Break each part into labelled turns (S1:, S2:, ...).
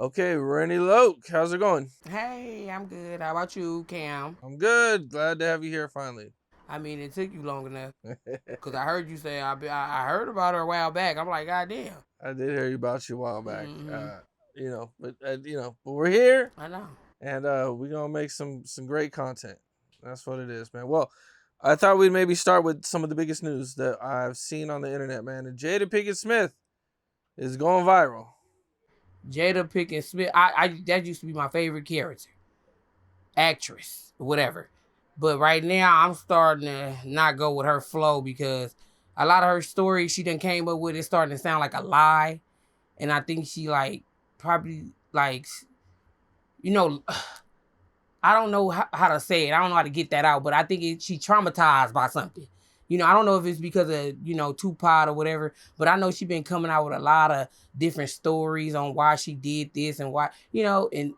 S1: Okay, Rennie Loke, how's it going?
S2: Hey, I'm good. How about you, Cam?
S1: I'm good. Glad to have you here finally.
S2: I mean, it took you long enough because I heard you say I heard about her a while back. I'm like, God damn.
S1: I did hear about you a while back.
S2: Mm-hmm.
S1: But we're here
S2: I know.
S1: and we're gonna make some great content. That's what it is, man. Well, I thought we'd maybe start with some of the biggest news that I've seen on the internet, man. And Jada Pinkett Smith is going viral.
S2: Jada Pinkett Smith. I that used to be my favorite character, actress, whatever. But right now, I'm starting to not go with her flow because a lot of her stories she done came up with is starting to sound like a lie, and I think she probably you know I don't know how to say it. I don't know how to get that out, but I think she traumatized by something. I don't know if it's because of, Tupac or whatever, but I know she been coming out with a lot of different stories on why she did this and why, and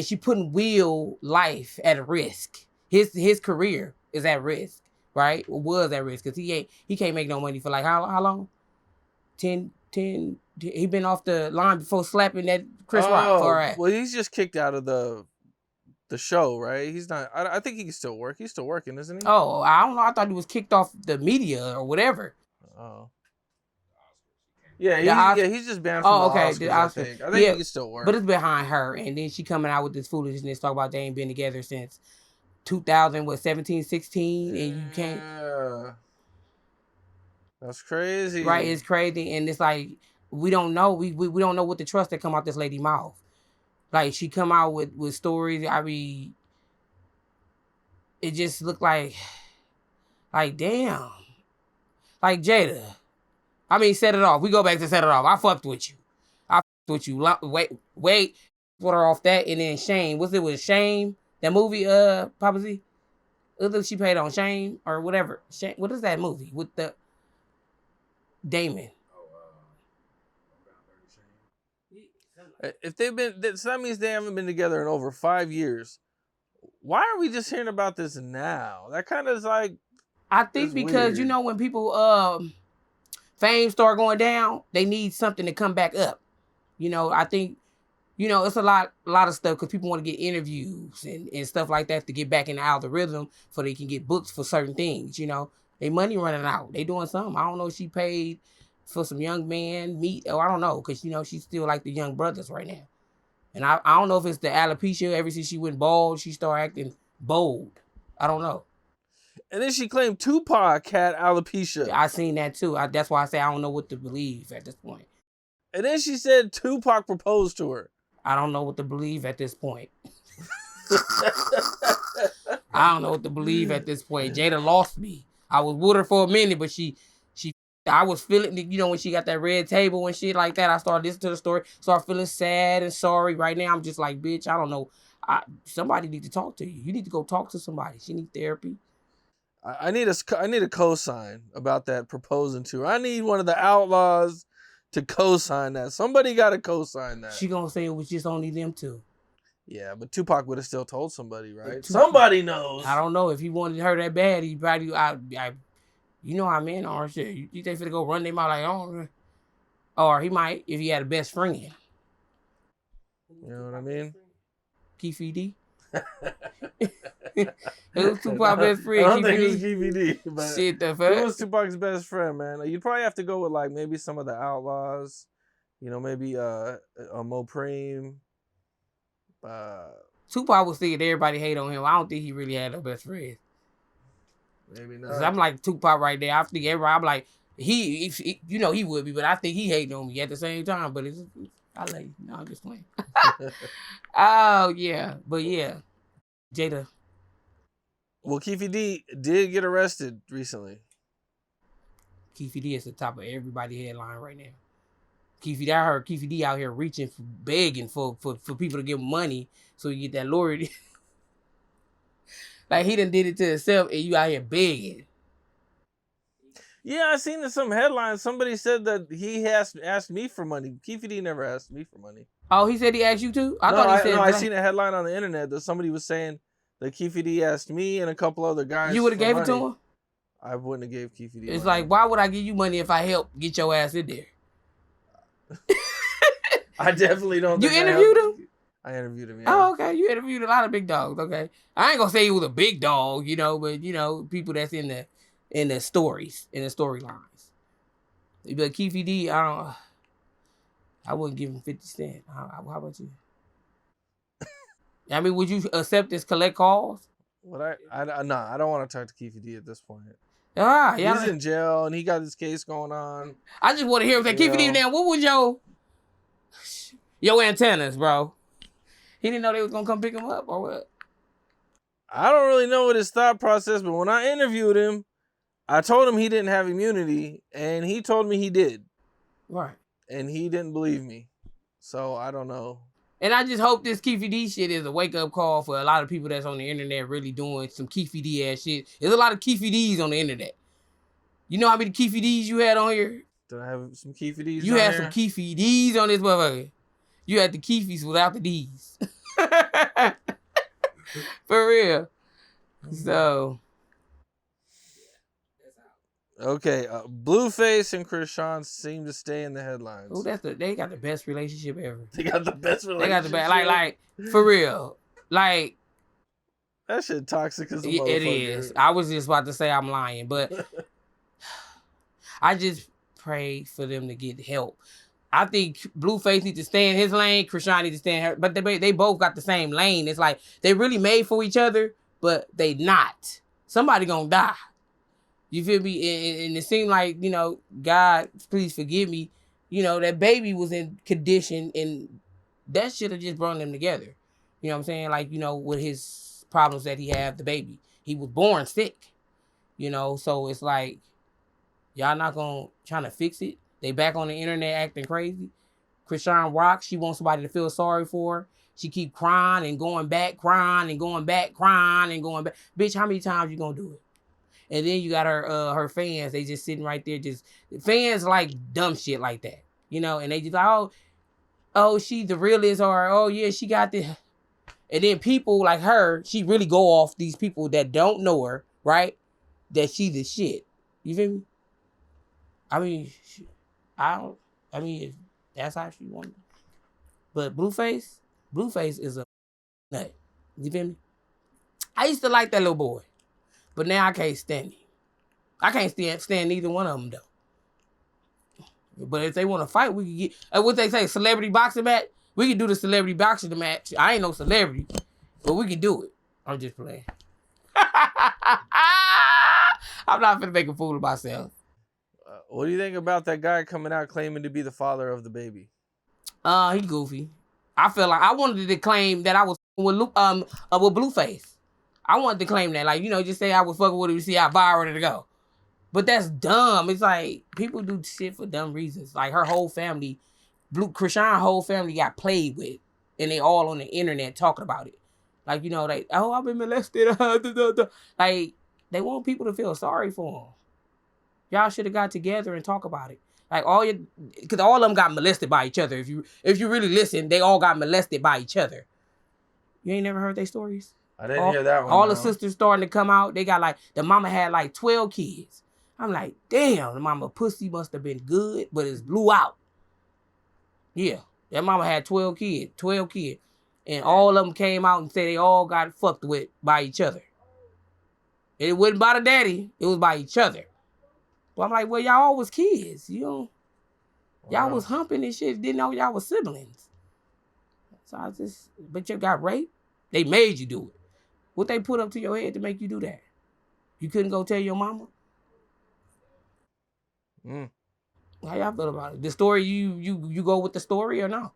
S2: she putting Will life at risk. His career is at risk, right? Or was at risk because he can't make no money for like how long? 10. He been off the line before slapping that Chris Rock for her ass.
S1: Well, he's just kicked out of the show, right? He's not. I think he can still work. He's still working, isn't he?
S2: Oh, I don't know. I thought he was kicked off the media or whatever.
S1: Oh. Yeah, he's just banned from the Oscars, I think. I think he can still work.
S2: But it's behind her. And then she coming out with this foolishness, talk about they ain't been together since 2017, 16, and you can't.
S1: Yeah. That's crazy.
S2: Right, it's crazy. And it's like, we don't know. We don't know what to trust that come out this lady mouth. Like, she come out with stories. I mean, it just looked like damn. Like, Jada. I mean, set it off. We go back to set it off. I fucked with you. Wait. Put her off that. And then Shame. What's it with Shame? That movie, Papa Z? Look, she paid on Shame or whatever. Shame. What is that movie with the Damon?
S1: If they've been, so that means they haven't been together in over 5 years. Why are we just hearing about this now? That kind of is like,
S2: I think because weird. When people fame start going down, they need something to come back up. I think it's a lot of stuff because people want to get interviews and stuff like that to get back in the algorithm so they can get booked for certain things. They money running out. They doing something. I don't know if she paid for some young man meat, or I don't know, because she's still like the young brothers right now. And I don't know if it's the alopecia. Ever since she went bald, she started acting bold. I don't know.
S1: And then she claimed Tupac had alopecia.
S2: I seen that too. That's why I say I don't know what to believe at this point.
S1: And then she said Tupac proposed to her.
S2: I don't know what to believe at this point. I don't know what to believe at this point. Jada lost me. I was with her for a minute, but I was feeling, when she got that red table and shit like that, I started listening to the story, started feeling sad and sorry. Right now, I'm just like, bitch, I don't know. Somebody need to talk to you. You need to go talk to somebody. She needs therapy.
S1: I need a cosign about that proposing to her. I need one of the outlaws to cosign that. Somebody got to cosign that.
S2: She gonna say it was just only them two.
S1: Yeah, but Tupac would have still told somebody, right? Somebody knows.
S2: I don't know. If he wanted her that bad, he probably, you know how men are, shit. You think finna go run them out like, oh, or he might if he had a best friend.
S1: You know what I mean?
S2: Keefe D. It was Tupac's best friend.
S1: I don't think it was Keefe D. But
S2: shit, the fuck?
S1: It was Tupac's best friend, man. You'd probably have to go with like maybe some of the outlaws. Maybe a Mopreme.
S2: Tupac was thinking everybody hate on him. I don't think he really had no best friend.
S1: Maybe not.
S2: I'm like Tupac right there. I think everybody. I'm like he would be, but I think he hating on me at the same time. But I like no, I'm just playing. Oh yeah, but yeah, Jada.
S1: Well, Keefe D did get arrested recently.
S2: Keefe D is the top of everybody's headline right now. I heard Keefe D out here reaching for, begging for people to give him money so he get that lawyer. Like he done did it to himself, and you out here begging.
S1: Yeah, I seen in some headlines somebody said that he asked me for money. Keefe D never asked me for money.
S2: Oh, he said he asked you too?
S1: I seen a headline on the internet that somebody was saying that Keefe D asked me and a couple other guys.
S2: You would have gave it to him?
S1: I wouldn't have gave Keefe D
S2: It's
S1: money.
S2: like, why would I give you money if I help get your ass in there?
S1: I definitely don't
S2: You
S1: think
S2: interviewed him?
S1: I interviewed him, yeah.
S2: Oh, okay. You interviewed a lot of big dogs. Okay, I ain't gonna say he was a big dog, but people that's in the stories, in the storylines. But Keefe D, I wouldn't give him 50 cents. How about you? I mean, would you accept this collect calls?
S1: What I don't want to talk to Keefe D at this point.
S2: Yeah.
S1: He's in jail and he got this case going on.
S2: I just want to hear him say, Keefe D, now what was your antennas, bro? He didn't know they was gonna come pick him up or what?
S1: I don't really know what his thought process, but when I interviewed him, I told him he didn't have immunity, and he told me he did.
S2: Right.
S1: And he didn't believe me. So I don't know.
S2: And I just hope this Keefe D shit is a wake-up call for a lot of people that's on the internet really doing some Keefe D ass shit. There's a lot of Keefe Ds on the internet. You know how many Keefe Ds you had on here?
S1: Did I have some Keefe Ds
S2: You had some Keefe Ds on this motherfucker. You had the Keefes without the Ds. For real. So.
S1: Okay, Blueface and Krishan seem to stay in the headlines.
S2: Oh, they got the best relationship ever.
S1: They got the best relationship.
S2: They got the best, like for real, like
S1: that shit toxic as a motherfucker.
S2: It is. I was just about to say I'm lying, but I just pray for them to get help. I think Blueface needs to stay in his lane. Krishan needs to stay in her, but they both got the same lane. It's like they really made for each other, but they not. Somebody gonna die. You feel me? And it seemed like, God, please forgive me. That baby was in condition and that should have just brought them together. You know what I'm saying? Like, with his problems that he had, the baby. He was born sick. So it's like, y'all not going to try to fix it. They back on the internet acting crazy. Krishan rocks. She wants somebody to feel sorry for her. She keep crying and going back, crying and going back, crying and going back. Bitch, how many times you going to do it? And then you got her fans. They just sitting right there. Just fans like dumb shit like that, And they just like, oh, she the realest, or oh yeah, she got this. And then people like her, she really go off these people that don't know her, right? That she the shit. You feel me? I mean, if that's how she wanted. But Blueface is a nut. You feel me? I used to like that little boy. But now I can't stand him. I can't stand neither one of them, though. But if they want to fight, we can get... what they say, celebrity boxing match? We can do the celebrity boxing match. I ain't no celebrity, but we can do it. I'm just playing. I'm not finna make a fool of myself.
S1: What do you think about that guy coming out claiming to be the father of the baby?
S2: He goofy. I feel like I wanted to claim that I was with Blueface. I wanted to claim that, just say I was fucking with him to see how viral it'll go. But that's dumb. It's like, people do shit for dumb reasons. Like, her whole family, Krishan's whole family got played with. And they all on the internet talking about it. Like, I've been molested. Like, they want people to feel sorry for them. Y'all should have got together and talk about it. Like, because all of them got molested by each other. If you really listen, they all got molested by each other. You ain't never heard their stories?
S1: I didn't hear that one.
S2: All the sisters starting to come out. They got the mama had 12 kids. I'm like, damn, the mama pussy must have been good, but it's blew out. Yeah, that mama had 12 kids. And all of them came out and said they all got fucked with by each other. And it wasn't by the daddy, it was by each other. So I'm like, well, y'all was kids, Y'all was humping and shit, didn't know y'all was siblings. So but you got raped? They made you do it. What they put up to your head to make you do that? You couldn't go tell your mama? How y'all feel about it? The story, you go with the story or no?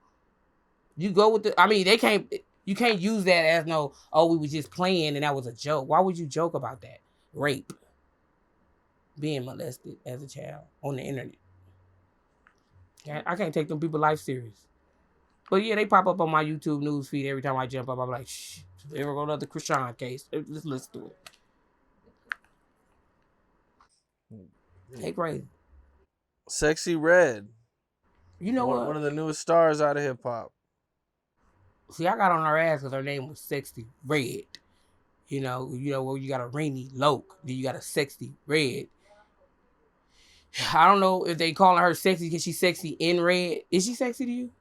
S2: You go with you can't use that as we was just playing and that was a joke. Why would you joke about that? Rape. Being molested as a child on the internet. I can't take them people life serious. But yeah, they pop up on my YouTube news feed every time I jump up. I'm like, shh, there we go, another Krishan case. Let's listen to it. Hey, crazy.
S1: Sexyy Red.
S2: You know what?
S1: One of the newest stars out of hip hop.
S2: See, I got on her ass because her name was Sexyy Red. You got a Rennie Loke, then you got a Sexyy Red. I don't know if they calling her sexy because she's sexy in red. Is she sexy to you?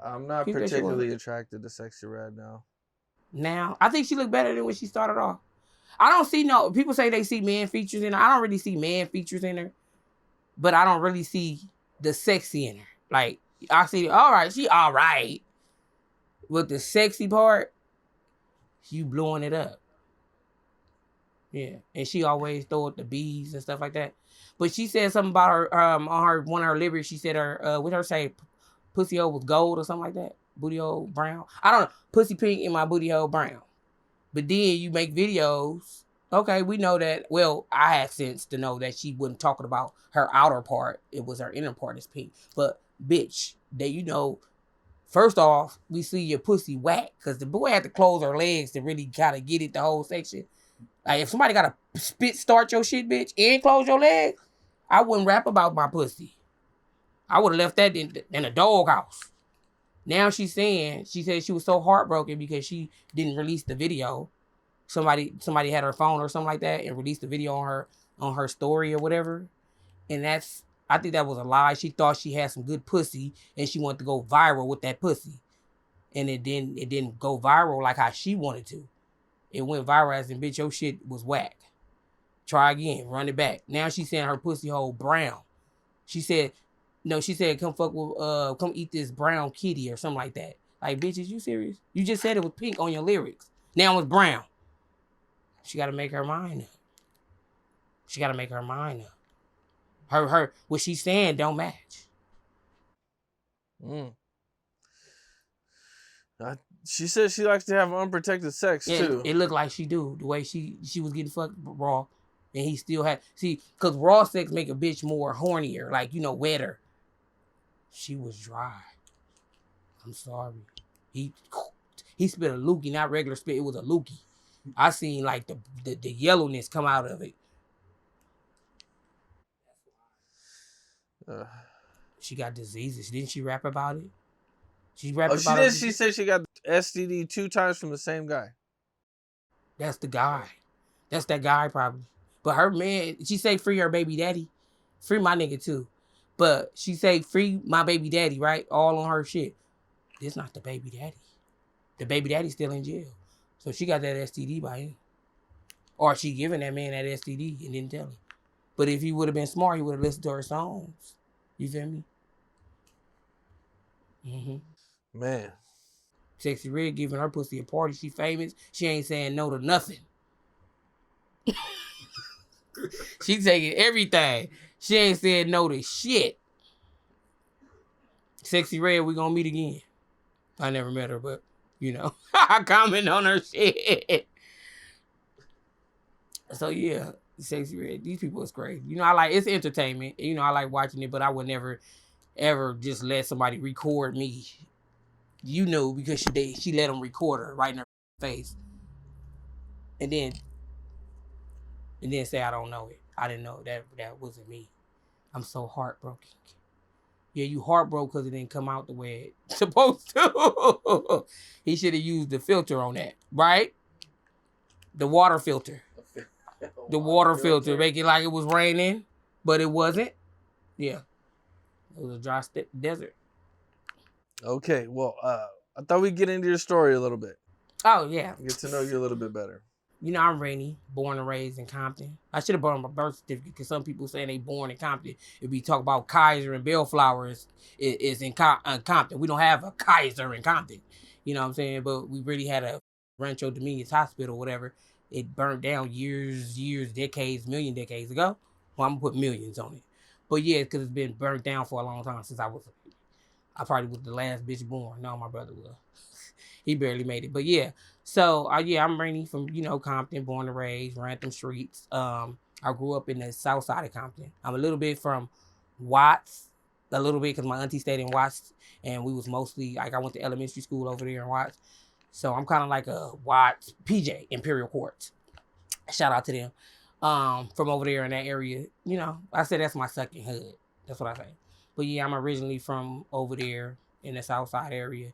S1: I'm not
S2: Keep that shit
S1: particularly
S2: 100.
S1: attracted to Sexy Red now.
S2: Now, I think she looked better than when she started off. I don't see no, people say they see man features in her. I don't really see man features in her, but I don't really see the sexy in her. Like, I see, all right, she all right. With the sexy part, you blowing it up. Yeah. And she always throw up the bees and stuff like that. But she said something about her, on her, one of her lyrics, she said her, with her say, pussy hole was gold or something like that. Booty hole brown. I don't know. Pussy pink and my booty hole brown. But then you make videos. Okay, we know that. Well, I had sense to know that she wasn't talking about her outer part. It was her inner part is pink. But bitch, that you know, first off, we see your pussy whack because the boy had to close her legs to really kind of get it the whole section. Like if somebody got to spit start your shit, bitch, and close your legs, I wouldn't rap about my pussy. I would have left that in a doghouse. Now she said she was so heartbroken because she didn't release the video. Somebody had her phone or something like that and released the video on her story or whatever. And I think that was a lie. She thought she had some good pussy and she wanted to go viral with that pussy. And it didn't go viral like how she wanted to. It went viral as in bitch, your shit was whack. Try again, run it back. Now she's saying her pussy hole brown. She said, no, she said come eat this brown kitty or something like that. Like, bitch, is you serious? You just said it was pink on your lyrics. Now it's brown. She gotta make her mind up. She gotta make her mind up. Her what she's saying don't match.
S1: Mm. She says she likes to have unprotected sex too.
S2: It looked like she do. The way she was getting fucked raw. And he still had because raw sex make a bitch more hornier, like wetter. She was dry. I'm sorry. He spit a loogie, not regular spit. It was a loogie. I seen like the yellowness come out of it. She got diseases. Didn't she rap about it? She rapped
S1: she
S2: about
S1: did.
S2: it.
S1: She said she got STD 2 times from the same guy.
S2: That's the guy. That's that guy probably. But her man, she say free her baby daddy. Free my nigga too. But she say free my baby daddy, right? All on her shit. This not the baby daddy. The baby daddy's still in jail. So she got that STD by him. Or she giving that man that STD and didn't tell him. But if he would have been smart, he would have listened to her songs. You feel me? Mm-hmm.
S1: Man.
S2: Sexy Red giving her pussy a party. She famous. She ain't saying no to nothing. She taking everything. She ain't saying no to shit. Sexy Red, we gonna meet again. I never met her, but I comment on her shit. So yeah, Sexy Red. These people is crazy. I like it's entertainment. I like watching it, but I would never, ever just let somebody record me. Because she let them record her right in her face, and then say I don't know it. I didn't know that wasn't me. I'm so heartbroken. Yeah, you heartbroken because it didn't come out the way it's supposed to. He should have used the filter on that, right? The water filter. The water filter. Make it like it was raining, but it wasn't. Yeah. It was a dry desert.
S1: Okay, well, I thought we'd get into your story a little bit.
S2: Oh, yeah.
S1: Get to know you a little bit better.
S2: I'm Rennie, born and raised in Compton. I should have brought my birth certificate because some people saying they born in Compton. If we talk about Kaiser and Bellflower is in Compton. We don't have a Kaiser in Compton. You know what I'm saying? But we really had a Rancho Dominguez Hospital, whatever. It burned down years, decades, million decades ago. Well, I'm going to put millions on it. But yeah, because it's been burnt down for a long time since I probably was the last bitch born. No, my brother was. He barely made it. But yeah. So I'm Rennie from, Compton, born and raised, ran them streets. I grew up in the south side of Compton. I'm a little bit from Watts, a little bit because my auntie stayed in Watts, and we was mostly, like I went to elementary school over there in Watts. So I'm kind of like a Watts, PJ, Imperial Courts. Shout out to them. From over there in that area. I said that's my second hood. That's what I say. But yeah, I'm originally from over there in the south side area.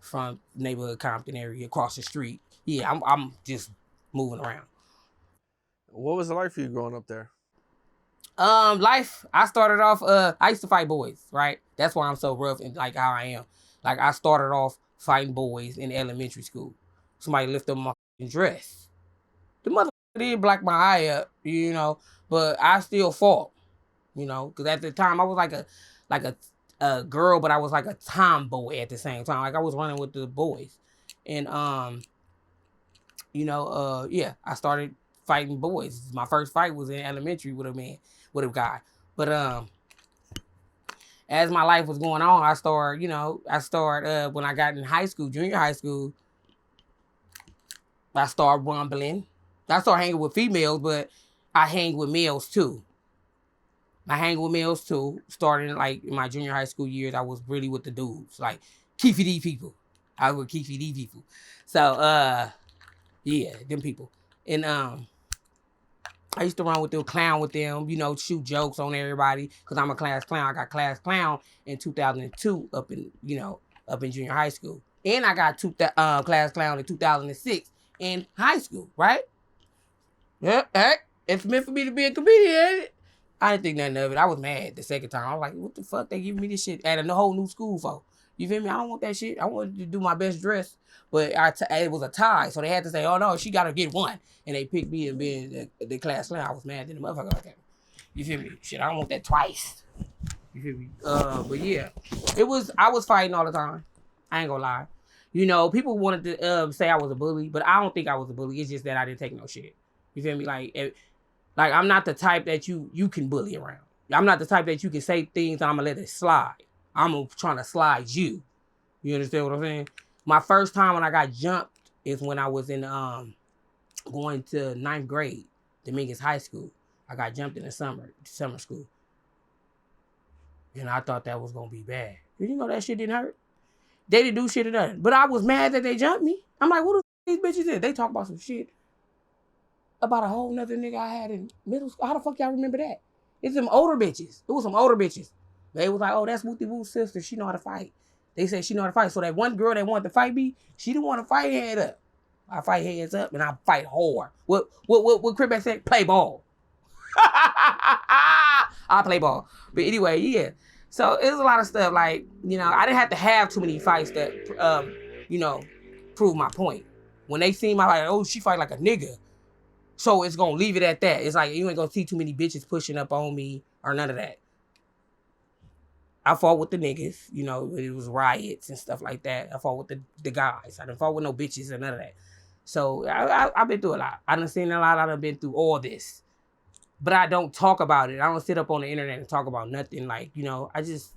S2: From neighborhood Compton area across the street. Yeah, I'm just moving around.
S1: What was it like for you growing up there?
S2: Life. I started off. I used to fight boys, right? That's why I'm so rough and like how I am. Like I started off fighting boys in elementary school. Somebody lifted up my dress. The motherfucker did black my eye up, but I still fought, because at the time I was like a girl, but I was like a tomboy at the same time. Like I was running with the boys, and yeah, I started fighting boys. My first fight was in elementary with a guy, but as my life was going on, I started when I got in high school, junior high school, I started rumbling. I started hanging with females, but I hang with males too. Starting like in my junior high school years, I was really with the dudes, like Keefe people. I was with Keefe people. So yeah, them people. And I used to run with them, clown with them, shoot jokes on everybody because I'm a class clown. I got class clown in 2002 up in junior high school. And I got class clown in 2006 in high school, right? Yeah, hey, it's meant for me to be a comedian, ain't it? I didn't think nothing of it. I was mad the second time. I was like, what the fuck they giving me this shit at a whole new school for? You feel me? I don't want that shit. I wanted to do my best dress. But it was a tie, so they had to say, oh no, she got to get one. And they picked me and being the class clown. I was mad at the motherfucker like that. You feel me? Shit, I don't want that twice. You feel me? But yeah, I was fighting all the time. I ain't gonna lie. People wanted to say I was a bully, but I don't think I was a bully. It's just that I didn't take no shit. You feel me? Like I'm not the type that you can bully around. I'm not the type that you can say things and I'm gonna let it slide. I'm trying to slide you. You understand what I'm saying? My first time when I got jumped is when I was in going to 9th grade, Dominguez High School. I got jumped in the summer school. And I thought that was gonna be bad. Did you know that shit didn't hurt? They didn't do shit or nothing. But I was mad that they jumped me. I'm like, what the these bitches did? They talk about some shit about a whole nother nigga I had in middle school. How the fuck y'all remember that? It's some older bitches. It was some older bitches. They was like, oh, that's Wooty Woo's sister. She know how to fight. They said she know how to fight. So that one girl that wanted to fight me, she didn't want to fight head up. I fight heads up and I fight hard. What Crip said? Play ball. I play ball. But anyway, yeah. So it was a lot of stuff. Like, I didn't have to have too many fights that, prove my point. When they see my like, oh, she fight like a nigga. So it's gonna leave it at that. It's like you ain't gonna see too many bitches pushing up on me or none of that. I fought with the niggas, it was riots and stuff like that. I fought with the guys. I didn't fought with no bitches and none of that. So I've been through a lot. I done seen a lot. I done been through all this. But I don't talk about it. I don't sit up on the internet and talk about nothing. Like, because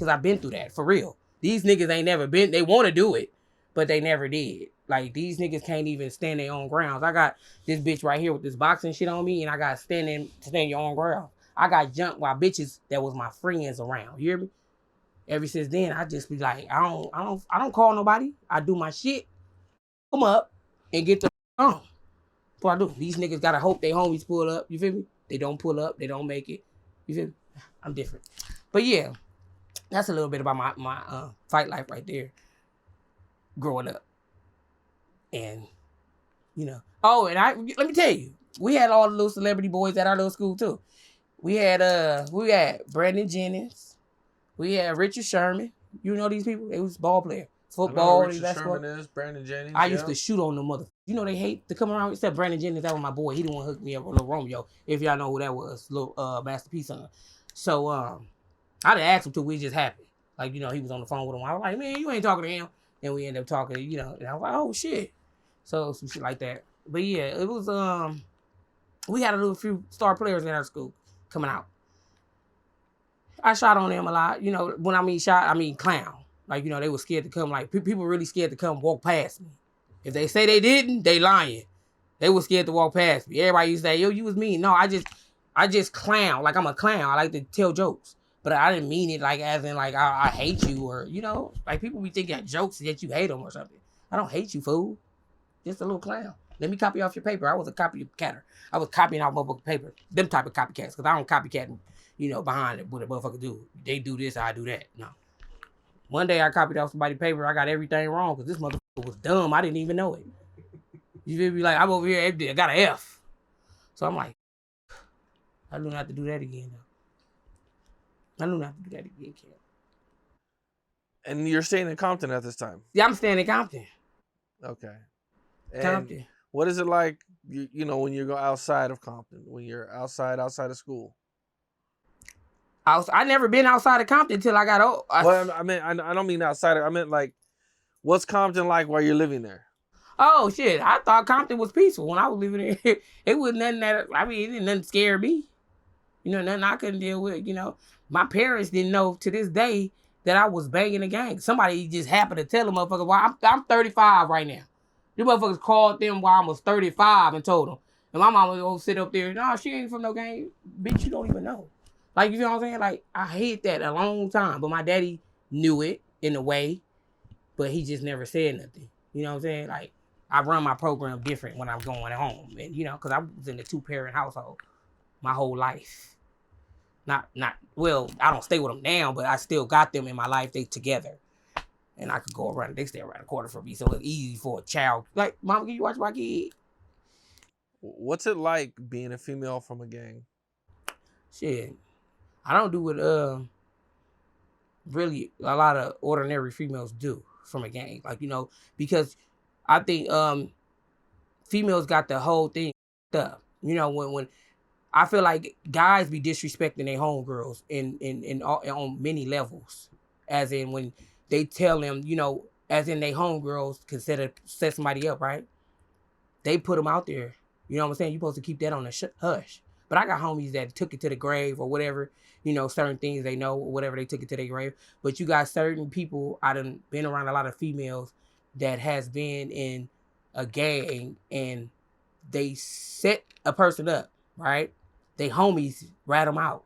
S2: I've been through that, for real. These niggas ain't never been, they want to do it, but they never did. Like, these niggas can't even stand their own grounds. I got this bitch right here with this boxing shit on me, and I got stand your own ground. I got jumped by bitches that was my friends around. You hear me? Ever since then, I just be like, I don't call nobody. I do my shit, come up, and get the on. That's what I do. These niggas gotta hope they homies pull up. You feel me? They don't pull up. They don't make it. You feel me? I'm different. But yeah, that's a little bit about my fight life right there. Growing up. And, Oh, and let me tell you, we had all the little celebrity boys at our little school too. We had Brandon Jennings. We had Richard Sherman. You know these people? They was ball player. Football.
S1: I know Richard Sherman is, Brandon Jennings.
S2: I used to shoot on the mother. They hate to come around. Except Brandon Jennings, that was my boy. He the one hooked me up with little Romeo. If y'all know who that was, little Masterpiece son. So I didn't ask him till we just happened. Like, he was on the phone with him. I was like, man, you ain't talking to him. And we ended up talking, and I was like, oh shit. So some shit like that. But yeah, it was we had a little few star players in our school coming out. I shot on them a lot. When I mean shot, I mean clown. Like, they were scared to come. Like, people were really scared to come walk past me. If they say they didn't, they lying. They were scared to walk past me. Everybody used to say, yo, you was mean. No, I just clown. Like, I'm a clown. I like to tell jokes. But I didn't mean it like as in like I hate you or, like people be thinking that jokes that you hate them or something. I don't hate you, fool. Just a little clown. Let me copy off your paper. I was a copycatter. I was copying off motherfucking paper. Them type of copycats. Because I don't copycat, behind it, what a motherfucker do. They do this, I do that. No. One day I copied off somebody's paper. I got everything wrong because this motherfucker was dumb. I didn't even know it. You feel me? Like, I'm over here, I got an F. So I'm like, I knew not to do that again, though. I knew not to do that again, kid.
S1: And you're staying in Compton at this time.
S2: Yeah, I'm staying in Compton.
S1: Okay. And
S2: Compton.
S1: what is it like? You know, when you go outside of Compton, when you're outside of school.
S2: I never been outside of Compton until I got old.
S1: Well, I mean, I don't mean outside. I meant like, what's Compton like while you're living there?
S2: Oh shit! I thought Compton was peaceful when I was living there. It was nothing that it didn't nothing scare me. You know, nothing I couldn't deal with. You know, my parents didn't know to this day that I was banging a gang. Somebody just happened to tell them motherfuckers. Well, I'm 35 right now. The motherfuckers called them while I was 35 and told them. And my mama was gonna sit up there. No, she ain't from no gang. Bitch, you don't even know. Like, you know what I'm saying? Like, I hate that a long time. But my daddy knew it in a way, but he just never said nothing. You know what I'm saying? Like, I run my program different when I'm going home. And, you know, because I was in a 2-parent household my whole life. Well, I don't stay with them now, but I still got them in my life. They together. And I could go around. They stay around the corner from me. So it's easy for a child. Like, Mama, can you watch my kid?
S1: What's it like being a female from a gang?
S2: Shit. I don't do what really a lot of ordinary females do from a gang. Like, you know, because I think females got the whole thing up. You know, when I feel like guys be disrespecting their homegirls on many levels. As in when they tell them, you know, as in they homegirls can set somebody up, right? They put them out there. You know what I'm saying? You're supposed to keep that on the hush. But I got homies that took it to the grave or whatever, you know, certain things they know or whatever, they took it to their grave. But you got certain people, I done been around a lot of females that has been in a gang and they set a person up, right? They homies rat them out.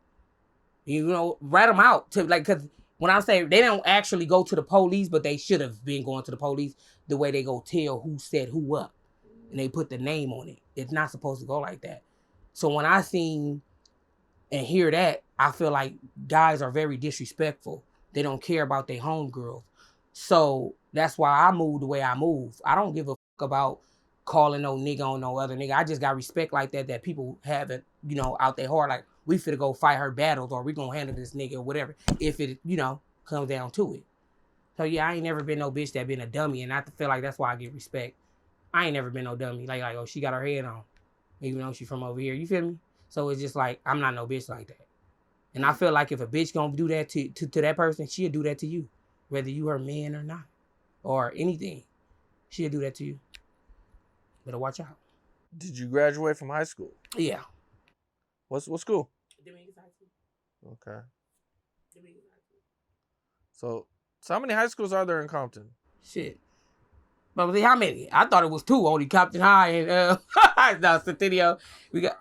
S2: You know, rat them out to like, cause when I say they don't actually go to the police, but they should have been going to the police the way they go tell who set who up. And they put the name on it. It's not supposed to go like that. So when I seen and hear that, I feel like guys are very disrespectful. They don't care about their homegirls. So that's why I move the way I move. I don't give a fuck about calling no nigga on no other nigga. I just got respect like that people have it, you know, out their heart. Like, we finna go fight her battles or we gonna handle this nigga or whatever. If it, you know, comes down to it. So yeah, I ain't never been no bitch that been a dummy. And I feel like that's why I get respect. I ain't never been no dummy. Like, oh, she got her head on. Even though she from over here. You feel me? So it's just like, I'm not no bitch like that. And I feel like if a bitch gonna do that to that person, she'll do that to you. Whether you her man or not. Or anything. She'll do that to you. Better watch out.
S1: Did you graduate from high school?
S2: Yeah.
S1: What school?
S2: Dominguez High School.
S1: Okay.
S2: Dominguez High
S1: So
S2: School.
S1: how many high schools are there in Compton?
S2: Shit. But see, how many? I thought it was 2, only Compton High and no, Centennial. We got,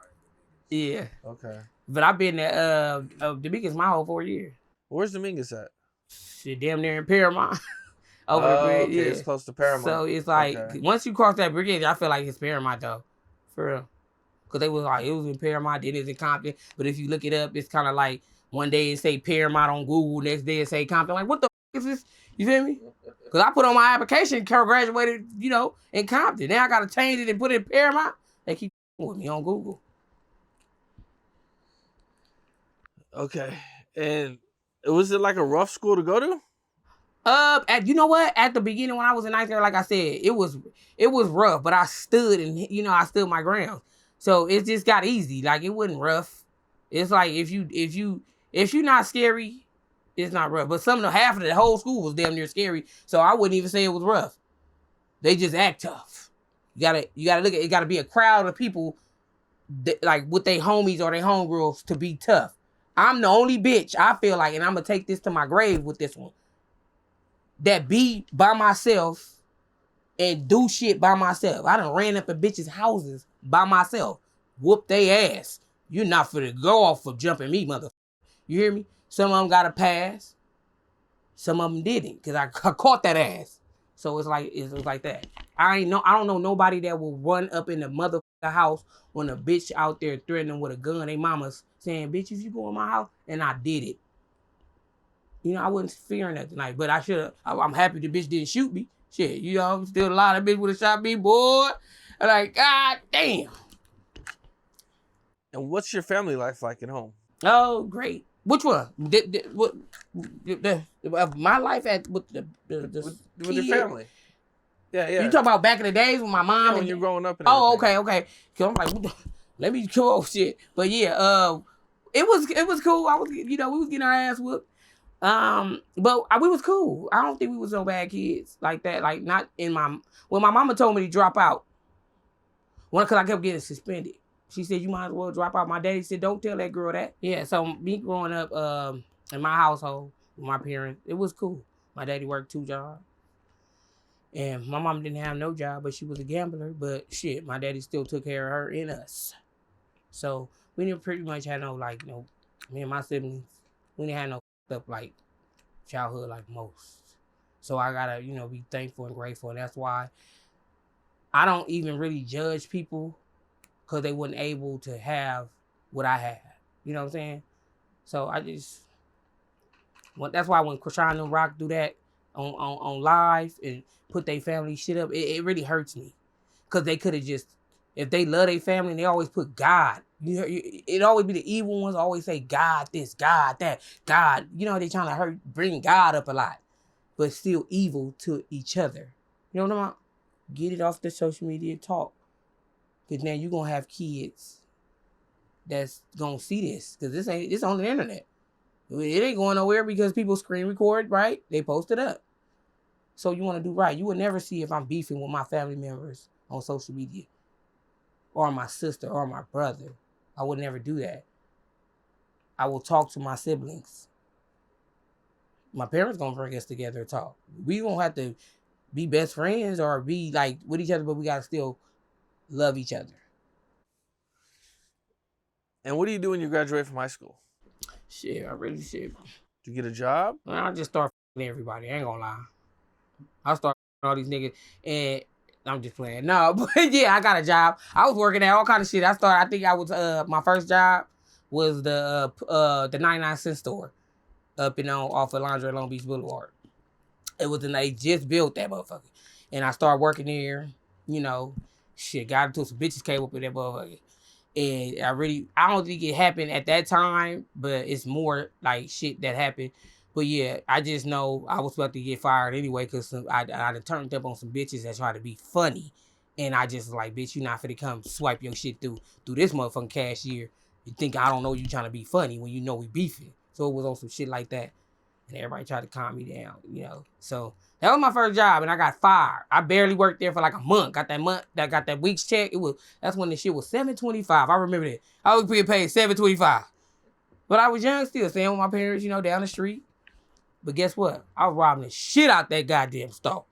S2: yeah.
S1: Okay.
S2: But I've been at Dominguez my whole 4 years.
S1: Where's Dominguez at?
S2: Shit, damn near in Paramount. Over the bridge,
S1: okay,
S2: yeah.
S1: it's close to Paramount.
S2: So it's like,
S1: okay.
S2: Once you cross that bridge, I feel like it's Paramount though. For real. Because they was like, it was in Paramount, then it's in Compton. But if you look it up, it's kind of like, one day it say Paramount on Google, next day it say Compton. Like, what the f is this? You feel me? Because I put on my application, graduated, you know, in Compton. Now I got to change it and put it in Paramount. They keep with me on Google.
S1: Okay. And was it like a rough school to go to?
S2: You know what? At the beginning when I was in ninth grade, like I said, it was rough, but I stood and, you know, I stood my ground. So it just got easy. Like, it wasn't rough. It's like if you not scary, it's not rough. But half of the whole school was damn near scary. So I wouldn't even say it was rough. They just act tough. You gotta look at it. Gotta be a crowd of people that, like, with their homies or their homegirls to be tough. I'm the only bitch, I feel like, and I'm gonna take this to my grave with this one, that be by myself and do shit by myself. I done ran up in bitches' houses by myself. Whoop they ass. You're not finna go off for jumping me, motherfucker. You hear me? Some of them got a pass. Some of them didn't, because I caught that ass. So it's like that. I don't know nobody that will run up in the motherfucker house when a bitch out there threatening them with a gun. They mama's saying, bitch, if you go in my house, and I did it. You know, I wasn't fearing that tonight, but I should have. I'm happy the bitch didn't shoot me. Shit, you know, still a lot of bitch would have shot me, boy. I'm like, God damn.
S1: And what's your family life like at home?
S2: Oh, great. Which one? Of my life with
S1: with your family. Yeah.
S2: You talking about back in the days when my mom
S1: when you're growing up and
S2: oh,
S1: everything.
S2: okay. Cause I'm like, let me come on shit. But yeah, it was cool. I was, we was getting our ass whooped. But we was cool. I don't think we was no bad kids like that. Like not in when my mama told me to drop out. One, cause I kept getting suspended. She said, you might as well drop out. My daddy said, don't tell that girl that. Yeah, so me growing up in my household with my parents, it was cool. My daddy worked 2 jobs. And my mom didn't have no job, but she was a gambler. But shit, my daddy still took care of her and us. So we didn't pretty much have no, like, me and my siblings, we didn't have no up like childhood like most. So I gotta, be thankful and grateful. And that's why I don't even really judge people because they weren't able to have what I had. You know what I'm saying? So that's why when Krishan and Rock do that on live and put their family shit up, it really hurts me. Because they could have just, if they love their family, and they always put God. It always be the evil ones always say God this, God that, God. They trying to bring God up a lot. But still evil to each other. You know what I'm talking about? Get it off the social media talk. Because now you're going to have kids that's going to see this. Because it's on the internet. It ain't going nowhere because people screen record, right? They post it up. So you want to do right. You would never see if I'm beefing with my family members on social media. Or my sister or my brother. I would never do that. I will talk to my siblings. My parents going to bring us together and talk. We won't have to be best friends or be like with each other, but we got to still love each other.
S1: And what do you do when you graduate from high school?
S2: Shit, I really shit.
S1: Do you get a job?
S2: I just start f***ing everybody. I ain't gonna lie. I start f***ing all these niggas and I'm just playing. No, but yeah, I got a job. I was working at all kind of shit. I think I was my first job was the 99-cent store up off of Laundry Long Beach Boulevard. It was they just built that motherfucker. And I started working there, shit, got into some bitches came up in that motherfucker. And I don't think it happened at that time, but it's more like shit that happened. But yeah, I just know I was about to get fired anyway because I turned up on some bitches that tried to be funny. And I just was like, bitch, you not finna come swipe your shit through this motherfucking cashier. You think I don't know you trying to be funny when you know we beefing. So it was on some shit like that. And everybody tried to calm me down, So that was my first job, and I got fired. I barely worked there for like a month. Got that week's check. That's when the shit was $7.25. I remember that. I was being paid $7.25. But I was young still, staying with my parents, down the street. But guess what? I was robbing the shit out that goddamn store.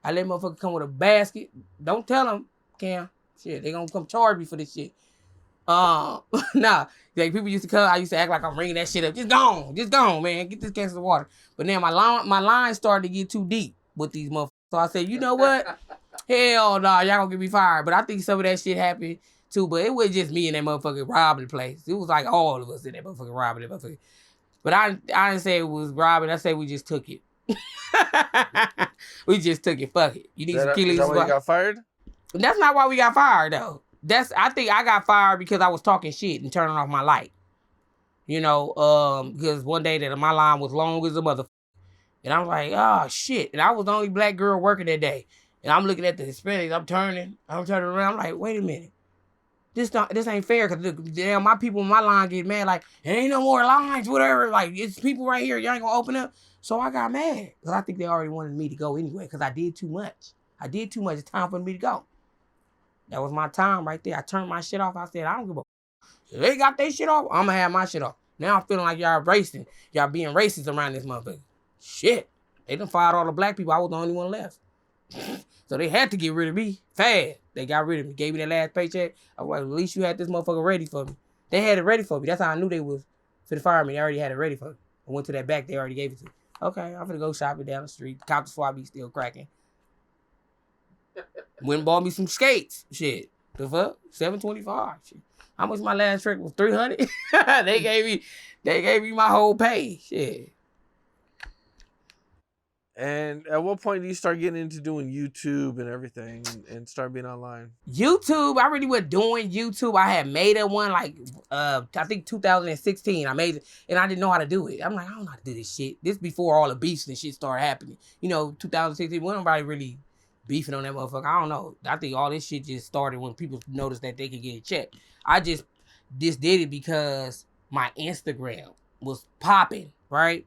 S2: I let motherfucker come with a basket. Don't tell them, Cam. Shit, they gonna come charge me for this shit. Nah, like people used to come. I used to act like I'm ringing that shit up. Just gone, man. Get this case of water. But then my line started to get too deep with these motherfuckers. So I said, you know what? Hell no, y'all gonna get me fired. But I think some of that shit happened too. But it wasn't just me and that motherfucker robbing the place. It was like all of us in that motherfucker robbing that motherfucker. But I didn't say it was robbing. I said we just took it. We just took it. Fuck it. You need some killings. Is that
S1: why you got fired?
S2: That's not why we got fired though. I think I got fired because I was talking shit and turning off my light. Because one day that my line was long as a motherfucker. And I'm like, oh shit. And I was the only black girl working that day. And I'm looking at the Hispanics, I'm turning around, I'm like, wait a minute. This ain't fair, because damn, my people in my line get mad, like, there ain't no more lines, whatever. Like, it's people right here, y'all ain't gonna open up. So I got mad. Because I think they already wanted me to go anyway, because I did too much. It's time for me to go. That was my time right there. I turned my shit off. I said, I don't give a if they got their shit off, I'm going to have my shit off. Now I'm feeling like y'all racing. Y'all being racist around this motherfucker. Shit. They done fired all the black people. I was the only one left. So they had to get rid of me fast. They got rid of me. Gave me that last paycheck. I was like, at least you had this motherfucker ready for me. They had it ready for me. That's how I knew they was finna fire me. They already had it ready for me. I went to that back. They already gave it to me. Okay, I'm finna go shopping down the street. Cop the swap be still cracking. Went and bought me some skates. Shit. The fuck? $7.25. Shit. How much my last trick was? $300. They gave me my whole pay. Shit.
S1: And at what point do you start getting into doing YouTube and everything and start being online?
S2: YouTube, I really was doing YouTube. I had made a one like I think 2016. I made it and I didn't know how to do it. I'm like, I don't know how to do this shit. This before all the beefs and shit started happening. 2016, when nobody really beefing on that motherfucker. I don't know. I think all this shit just started when people noticed that they could get a check. I just did it because my Instagram was popping, right?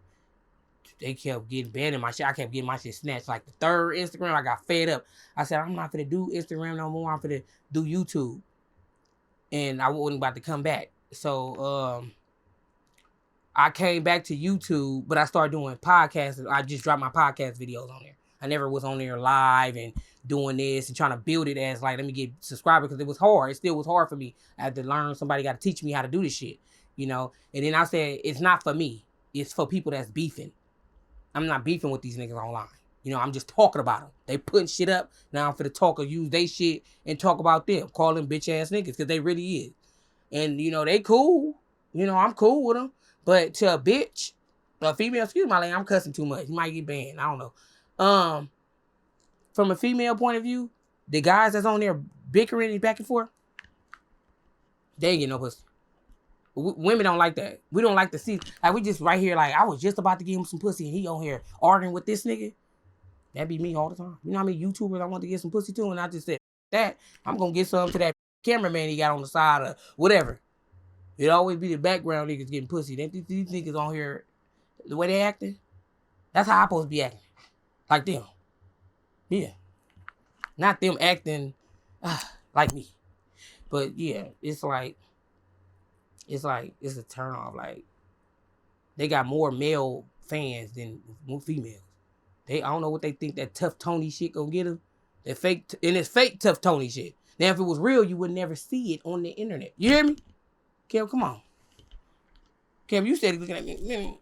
S2: They kept getting banned in my shit. I kept getting my shit snatched. Like the third Instagram, I got fed up. I said, I'm not gonna do Instagram no more. I'm gonna do YouTube. And I wasn't about to come back. So I came back to YouTube, but I started doing podcasts. I just dropped my podcast videos on there. I never was on there live and doing this and trying to build it as like, let me get subscribers, because it was hard. It still was hard for me. I had to learn. Somebody got to teach me how to do this shit, And then I said, it's not for me. It's for people that's beefing. I'm not beefing with these niggas online. I'm just talking about them. They putting shit up. Now I'm finna talk or use they shit and talk about them. Call them bitch ass niggas because they really is. And, they cool. I'm cool with them. But to a bitch, a female, excuse my language, I'm cussing too much. You might get banned. I don't know. From a female point of view, the guys that's on there bickering and back and forth, they ain't get no pussy. Women don't like that. We don't like to see, like, we just right here, like, I was just about to give him some pussy and he on here arguing with this nigga. That be me all the time. You know how many YouTubers I want to get some pussy to, and I just said that I'm gonna get some to that cameraman he got on the side of whatever. It always be the background niggas getting pussy. These niggas on here, the way they acting, that's how I supposed to be acting, like them. Yeah, not them acting like me. But yeah, it's a turn off. Like, they got more male fans than females. I don't know what they think that tough Tony shit gonna get them. That fake, and it's fake tough Tony shit. Now, if it was real, you would never see it on the internet. You hear me? Kev, come on. Kev, you said looking at me.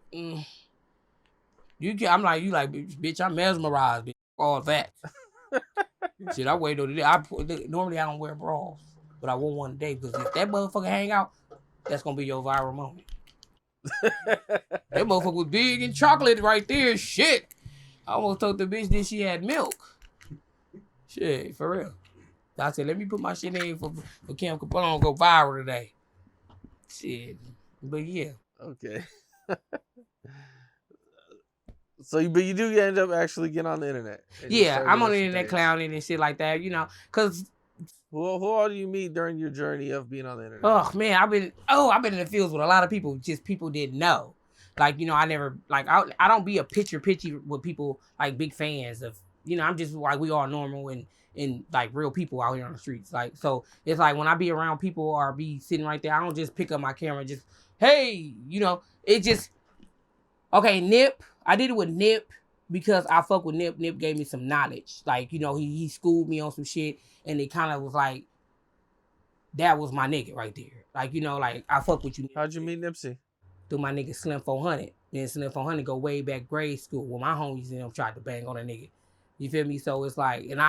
S2: I'm like, you like, bitch, I'm mesmerized, bitch. All that. Shit, I wait on today. Normally, I don't wear bras, but I want one today because if that motherfucker hang out, that's gonna be your viral moment. That motherfucker was big and chocolate right there. Shit. I almost told the bitch that she had milk. Shit, for real. I said, let me put my shit in for Kim Capone go viral today. Shit. But yeah.
S1: Okay. But you do end up actually getting on the internet.
S2: Yeah, I'm on the internet clowning and shit like that, because
S1: who all do you meet during your journey of being on the internet?
S2: Oh man, I've been in the fields with a lot of people. Just people didn't know. Like, I never, like, I don't be a pitchy with people like big fans of, I'm just like, we all normal and like real people out here on the streets. Like, so it's like when I be around people or be sitting right there, I don't just pick up my camera and just, hey, it just, okay, Nip. I did it with Nip because I fuck with Nip. Nip gave me some knowledge. Like, he schooled me on some shit and it kind of was like, that was my nigga right there. Like, like, I fuck with you.
S1: How'd you meet Nipsey?
S2: Through my nigga Slim 400. Then Slim 400 go way back grade school when my homies and them tried to bang on a nigga. You feel me? So it's like, and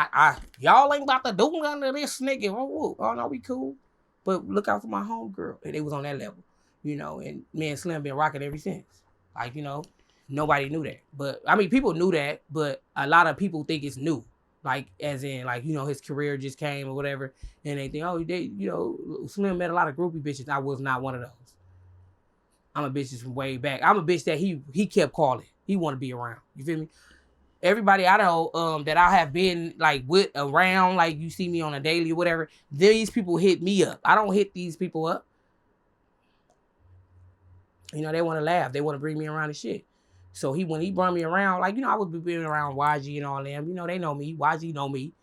S2: y'all ain't about to do nothing to this nigga. Oh no, we cool. But look out for my homegirl. And they was on that level. And me and Slim been rocking ever since. Like, nobody knew that. But, I mean, people knew that, but a lot of people think it's new. Like, as in, like, his career just came or whatever. And they think, Slim met a lot of groupie bitches. I was not one of those. I'm a bitch from way back. I'm a bitch that he kept calling. He want to be around. You feel me? Everybody I know that I have been like with around, like you see me on a daily or whatever, these people hit me up. I don't hit these people up. They want to laugh. They want to bring me around and shit. So when he brought me around, like, I was being around YG and all them. They know me. YG know me.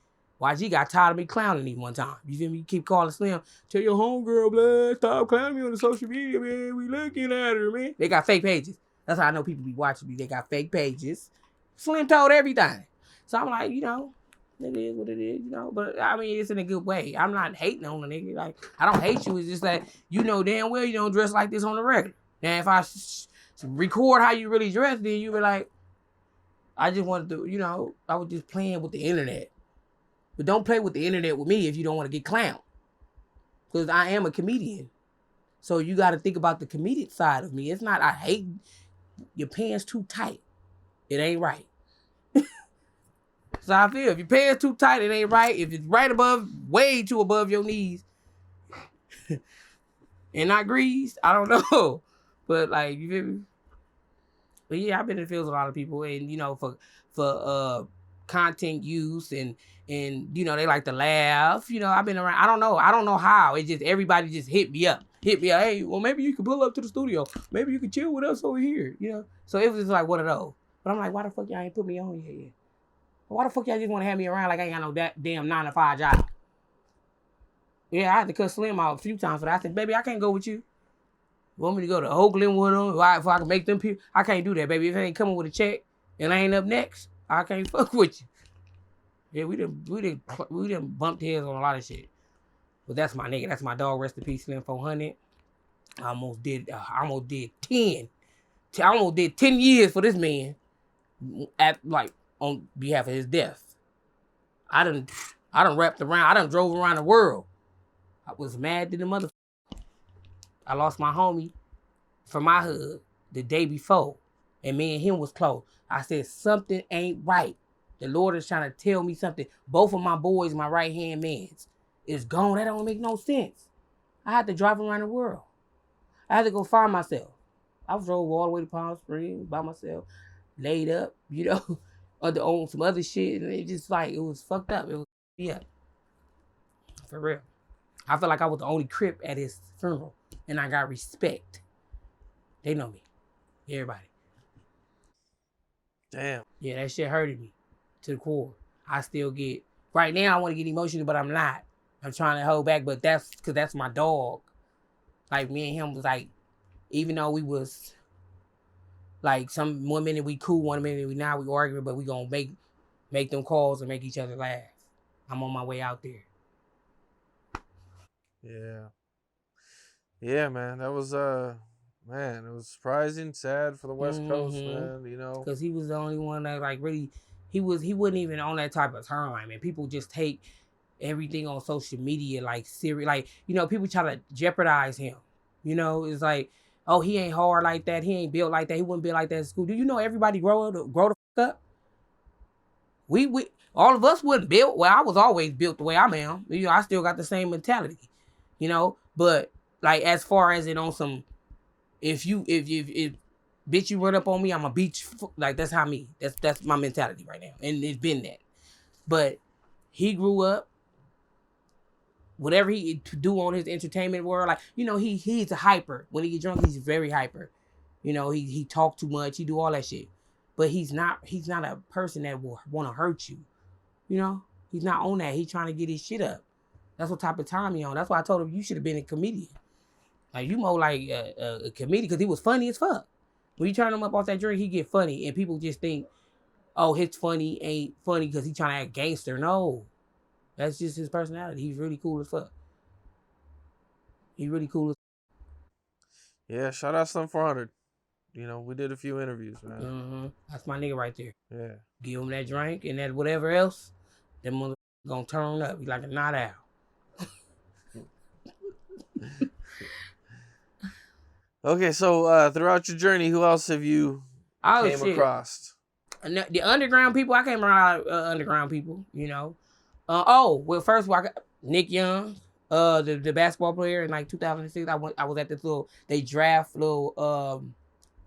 S2: YG got tired of me clowning him one time. You feel me? You keep calling Slim. Tell your homegirl, blood, stop clowning me on the social media, man. We looking at her, man. They got fake pages. That's how I know people be watching me. They got fake pages. Slim told everything. So I'm like, it is what it is, But, I mean, it's in a good way. I'm not hating on the nigga. Like, I don't hate you. It's just that damn well you don't dress like this on the regular. Now, if I record how you really dress, then you be like, I just wanted to, I was just playing with the internet. But don't play with the internet with me if you don't want to get clowned. Because I am a comedian. So you got to think about the comedic side of me. It's not, I hate your pants too tight. It ain't right. So I feel if your pants too tight, it ain't right. If it's right above, way too above your knees, and not greased, I don't know. But like, you feel me? But yeah, I've been in the fields with a lot of people, and you know, for content use and you know, they like to laugh. You know, I've been around. I don't know how. It just everybody just hit me up. Hey, well maybe you could pull up to the studio. Maybe you could chill with us over here. You know, so it was just like one of those. But I'm like, why the fuck y'all ain't put me on yet? Why the fuck y'all just want to have me around like I ain't got no damn 9 to 5 job? Yeah, I had to cut Slim out a few times for that. I said, baby, I can't go with you. You want me to go to Oakland with them? If I can make them people, I can't do that, baby. If they ain't coming with a check and I ain't up next, I can't fuck with you. Yeah, we done bumped heads on a lot of shit. But that's my nigga. That's my dog. Rest in peace, Slim 400. I almost did 10. I almost did 10 years for this man at like on behalf of his death. I done wrapped around. I done drove around the world. I was mad to the motherfucker. I lost my homie from my hood the day before, and me and him was close. I said, something ain't right. The Lord is trying to tell me something. Both of my boys, my right-hand mans, is gone. That don't make no sense. I had to drive around the world. I had to go find myself. I drove all the way to Palm Springs by myself, laid up, you know, on some other shit, and it just like, it was fucked up. It was, yeah, for real. I feel like I was the only Crip at his funeral, and I got respect. They know me. Everybody.
S1: Damn.
S2: Yeah, that shit hurted me to the core. I still get, right now I want to get emotional, but I'm not. I'm trying to hold back, but that's because that's my dog. Like, me and him was like, even though we was, like, one minute we cool, one minute we not, we arguing, but we gonna make them calls and make each other laugh. I'm on my way out there.
S1: Yeah. Yeah, man. That was man, it was surprising, sad for the West Coast, man, you know.
S2: Because he was the only one that like really he wasn't even on that type of timeline, man. People just take everything on social media like serious, like, you know, people try to jeopardize him. You know, it's like, oh, he ain't hard like that, he ain't built like that, he wouldn't build like that in school. Do you know everybody grow the fuck up? We all of us wasn't built. Well, I was always built the way I am. You know, I still got the same mentality. You know, but like as far as it on some, if bitch you run up on me, I'ma beat you. Like that's how me. That's my mentality right now, and it's been that. But he grew up. Whatever he do on his entertainment world, like, you know, he's a hyper. When he get drunk, he's very hyper. You know, he talk too much. He do all that shit. But he's not a person that will want to hurt you. You know, he's not on that. He's trying to get his shit up. That's what type of time he on. That's why I told him you should have been a comedian. Like, you more like a comedian, because he was funny as fuck. When you turn him up off that drink, he get funny, and people just think, oh, his funny ain't funny because he trying to act gangster. No, that's just his personality. He's really cool as fuck. He's really cool as.
S1: Yeah, shout out Slim 400. You know, we did a few interviews, man.
S2: That's my nigga right there.
S1: Yeah.
S2: Give him that drink and that whatever else, them mother gonna turn up. He like a night owl.
S1: Okay, so throughout your journey, who else have you came across?
S2: The underground people. I came around underground people, you know. Well, first of all, Nick Young, the basketball player in like 2006. I was at this they draft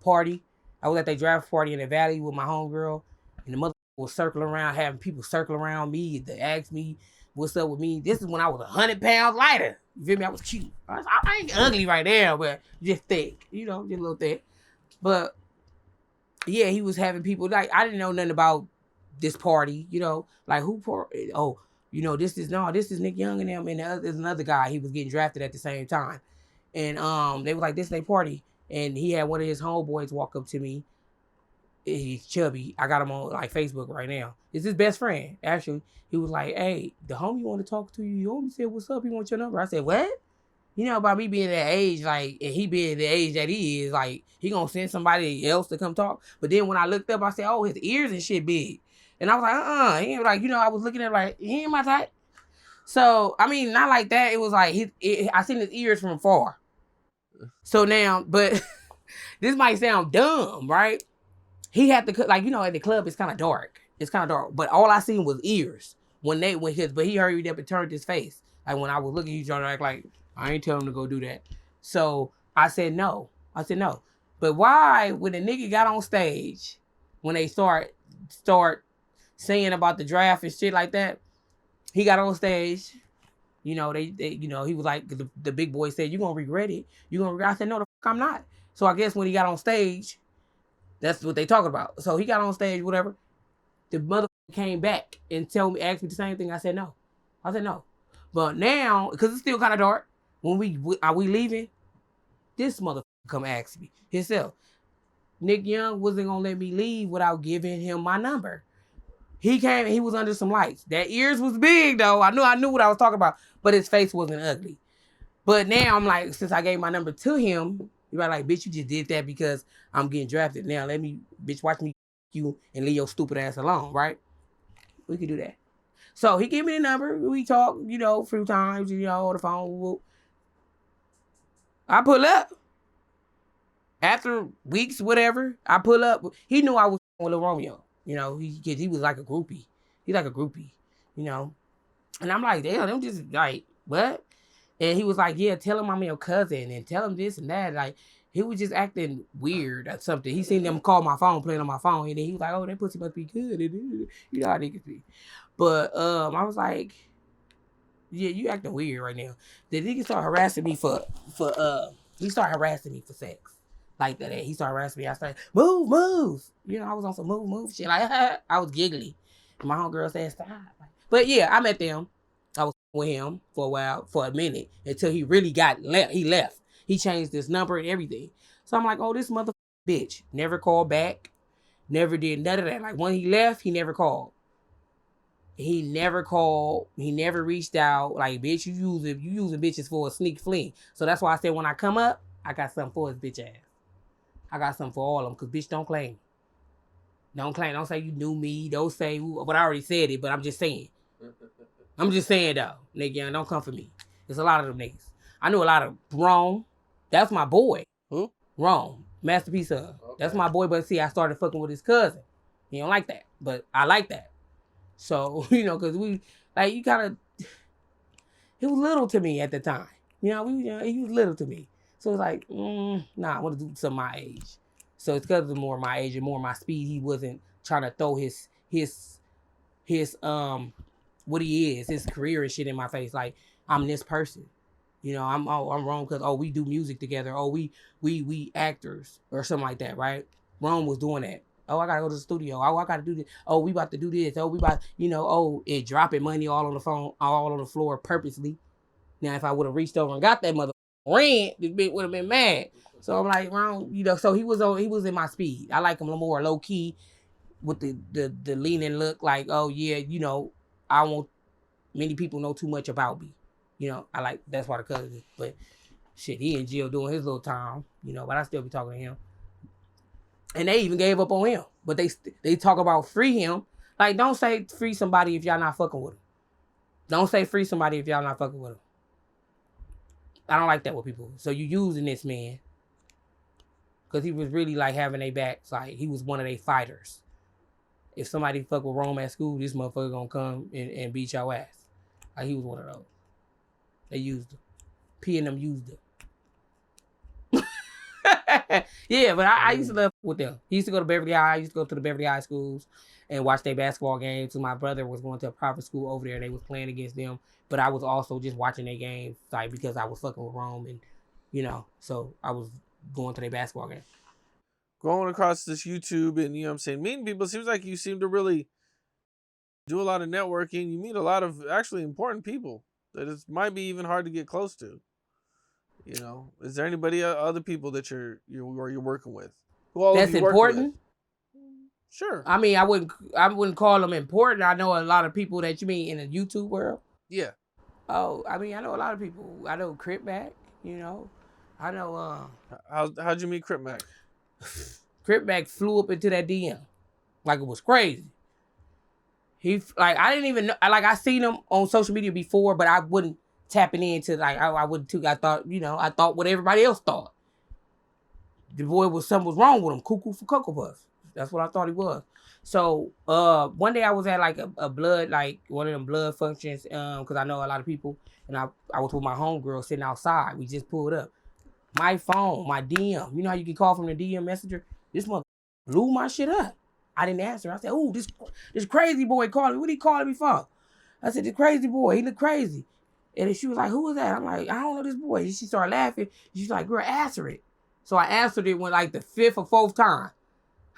S2: party. I was at their draft party in the valley with my homegirl, and the mother was circling around, having people circle around me to ask me what's up with me. This is when I was 100 pounds lighter. You feel me? I was cute. I ain't ugly right there, but just thick. You know, just a little thick. But yeah, he was having people like, I didn't know nothing about this party. You know, like who party? Oh, you know, this is Nick Young and them, and there's another guy. He was getting drafted at the same time, and they were like, this is their party, and he had one of his homeboys walk up to me. He's chubby. I got him on like Facebook right now. It's his best friend, actually. He was like, hey, the homie want to talk to you. You homie said, what's up? He wants your number. I said, what? You know, about me being that age, like, and he being the age that he is, like, he gonna send somebody else to come talk. But then when I looked up, I said, oh, his ears and shit big. And I was like, he ain't like, you know, I was looking at like, he ain't my type. So, I mean, not like that. It was like, I seen his ears from far. So now, but this might sound dumb, right? He had to, like, you know, at the club, it's kind of dark. It's kind of dark. But all I seen was ears. But he hurried up and turned his face. Like when I was looking, he tried to act like I ain't telling him to go do that. So I said no. But why, when the nigga got on stage, when they start saying about the draft and shit like that, he got on stage. You know, they he was like, the big boy said, "You gonna regret it? You gonna regret?" I said, "No, the fuck I'm not." So I guess when he got on stage, that's what they talking about. So he got on stage, whatever. The motherfucker came back and asked me the same thing. I said no. But now, because it's still kind of dark, when are we leaving? This motherfucker come ask me himself. Nick Young wasn't gonna let me leave without giving him my number. He came, he was under some lights. That ears was big though. I knew what I was talking about, but his face wasn't ugly. But now I'm like, since I gave my number to him, you're like, bitch, you just did that because I'm getting drafted. Now let me, bitch, watch me you and leave your stupid ass alone, right? We could do that. So he gave me the number. We talk, a few times, on the phone. I pull up. After weeks, whatever, I pull up. He knew I was with Romeo. He was like a groupie. He's like a groupie, And I'm like, damn, them just like, what? And he was like, yeah, tell him I'm your cousin and tell him this and that. Like, he was just acting weird or something. He seen them call my phone, playing on my phone. And then he was like, oh, that pussy must be good. You know how niggas be. But I was like, yeah, you acting weird right now. The nigga started harassing me he started harassing me for sex. Like that. He started harassing me. I started, move. I was on some move shit. Like, I was giggly. And my homegirl said, stop. But yeah, I met them. I was with him for a while, for a minute, until he really he left. He changed his number and everything. So I'm like, oh, this motherfucker bitch. Never called back. Never did none of that. Like when he left, he never called. He never called. He never reached out. Like, bitch, you using bitches for a sneak fling. So that's why I said when I come up, I got something for his bitch ass. I got something for all of them, because bitch, don't claim. Don't say you knew me. Don't say, but I already said it, but I'm just saying. I'm just saying, though. Nigga, don't come for me. There's a lot of them niggas. I knew a lot of Rome. That's my boy.
S1: Who?
S2: Rome. Masterpiece of. Okay. That's my boy, but see, I started fucking with his cousin. He don't like that, but I like that. So, because you kind of, he was little to me at the time. He was little to me. So it's like, nah, I want to do something my age. So it's because of more my age and more my speed. He wasn't trying to throw his what he is, his career and shit in my face. Like, I'm this person. I'm wrong because, we do music together. We actors or something like that, right? Rome was doing that. Oh, I gotta go to the studio. Oh, I gotta do this. Oh, we about to do this. Oh, we about, and dropping money all on the phone, all on the floor purposely. Now, if I would have reached over and got that mother rent, this bitch would have been mad. So I'm like, Ron, so he was in my speed. I like him a little more low key with the leaning look, like, oh yeah, I won't many people know too much about me. I like, that's why the cousin. But shit, he in jail doing his little time, but I still be talking to him. And they even gave up on him. But they talk about free him. Like, don't say free somebody if y'all not fucking with him. Don't say free somebody if y'all not fucking with him. I don't like that with people. So you using this man. Because he was really like having their backs. Like, he was one of their fighters. If somebody fuck with Rome at school, this motherfucker gonna come and beat your ass. Like, he was one of those. They used him. P and them used him. Yeah, but I used to love with them. He used to go to Beverly High. I used to go to the Beverly High schools and watch their basketball games. So my brother was going to a private school over there. They was playing against them. But I was also just watching their games, like, because I was fucking with Rome. And, so I was going to their basketball game.
S1: Going across this YouTube and, meeting people, it seems like you seem to really do a lot of networking. You meet a lot of actually important people that it might be even hard to get close to. Is there anybody, other people that you're working with?
S2: That's important?
S1: Sure.
S2: I mean, I wouldn't call them important. I know a lot of people that you mean in the YouTube world.
S1: Yeah.
S2: Oh, I mean, I know a lot of people. I know Crip back, I know
S1: How'd you meet Crip Mac?
S2: Crip Mac flew up into that DM like it was crazy. He, like, I didn't even know, like, I seen him on social media before, but I wouldn't tapping into, like, I wouldn't too. I thought what everybody else thought. The boy something was wrong with him. Cuckoo for Cocoa Puffs. That's what I thought he was. So one day I was at like a blood, like one of them blood functions, because I know a lot of people, and I was with my homegirl sitting outside. We just pulled up. My phone, my DM. You know how you can call from the DM messenger? This mother blew my shit up. I didn't answer. I said, "Ooh, this crazy boy calling me. What he calling me for?" I said, "The crazy boy. He look crazy." And then she was like, "Who is that?" I'm like, "I don't know this boy." And she started laughing. She's like, "Girl, answer it." So I answered it when like the 5th or 4th time.